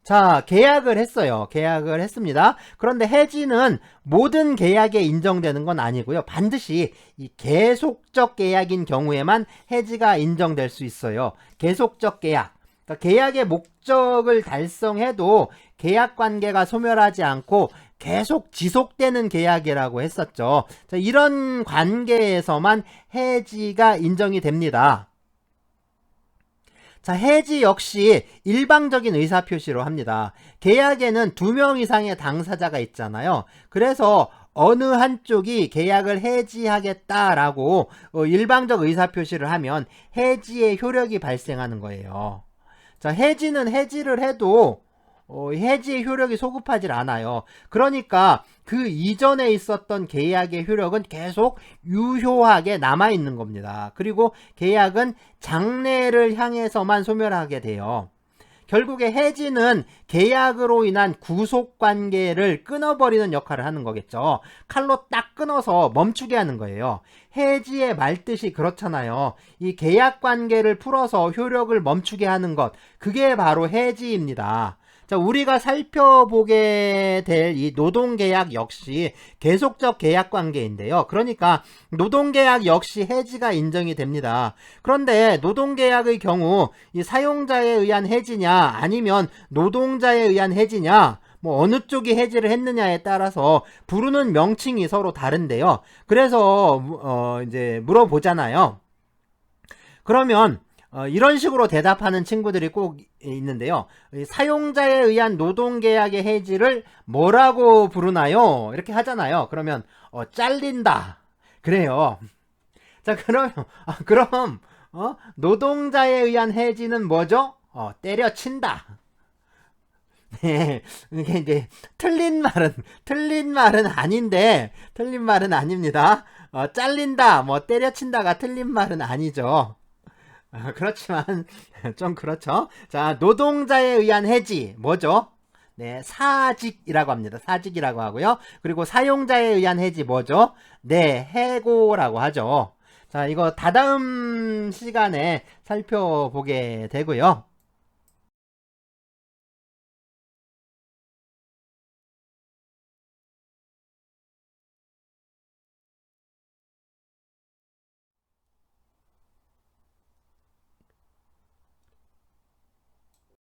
Speaker 1: 자, 계약을 했어요. 계약을 했습니다. 그런데 해지는 모든 계약에 인정되는 건 아니고요. 반드시 이 계속적 계약인 경우에만 해지가 인정될 수 있어요. 계속적 계약. 그러니까 계약의 목적을 달성해도 계약 관계가 소멸하지 않고 계속 지속되는 계약이라고 했었죠. 자, 이런 관계에서만 해지가 인정이 됩니다. 자, 해지 역시 일방적인 의사표시로 합니다. 계약에는 2명 이상의 당사자가 있잖아요. 그래서 어느 한쪽이 계약을 해지하겠다라고 일방적 의사표시를 하면 해지의 효력이 발생하는 거예요. 자, 해지는 해지를 해도 해지의 효력이 소급하질 않아요. 그러니까 그 이전에 있었던 계약의 효력은 계속 유효하게 남아있는 겁니다. 그리고 계약은 장래를 향해서만 소멸하게 돼요. 결국에 해지는 계약으로 인한 구속관계를 끊어버리는 역할을 하는 거겠죠. 칼로 딱 끊어서 멈추게 하는 거예요. 해지의 말뜻이 그렇잖아요. 이 계약관계를 풀어서 효력을 멈추게 하는 것, 그게 바로 해지입니다. 자, 우리가 살펴보게 될 이 노동계약 역시 계속적 계약관계인데요. 그러니까 노동계약 역시 해지가 인정이 됩니다. 그런데 노동계약의 경우 이 사용자에 의한 해지냐 아니면 노동자에 의한 해지냐 뭐 어느 쪽이 해지를 했느냐에 따라서 부르는 명칭이 서로 다른데요. 그래서 이제 물어보잖아요. 그러면 이런 식으로 대답하는 친구들이 꼭 있는데요. 사용자에 의한 노동계약의 해지를 뭐라고 부르나요? 이렇게 하잖아요. 그러면 잘린다. 그래요. 자, 그럼 노동자에 의한 해지는 뭐죠? 때려친다. 네, 이게 이제 틀린 말은 아닌데, 틀린 말은 아닙니다. 잘린다, 뭐 때려친다가 틀린 말은 아니죠. 그렇지만 좀 그렇죠. 자, 노동자에 의한 해지 뭐죠? 네, 사직이라고 합니다. 사직이라고 하고요. 그리고 사용자에 의한 해지 뭐죠? 네, 해고라고 하죠. 자, 이거 다다음 시간에 살펴보게 되고요.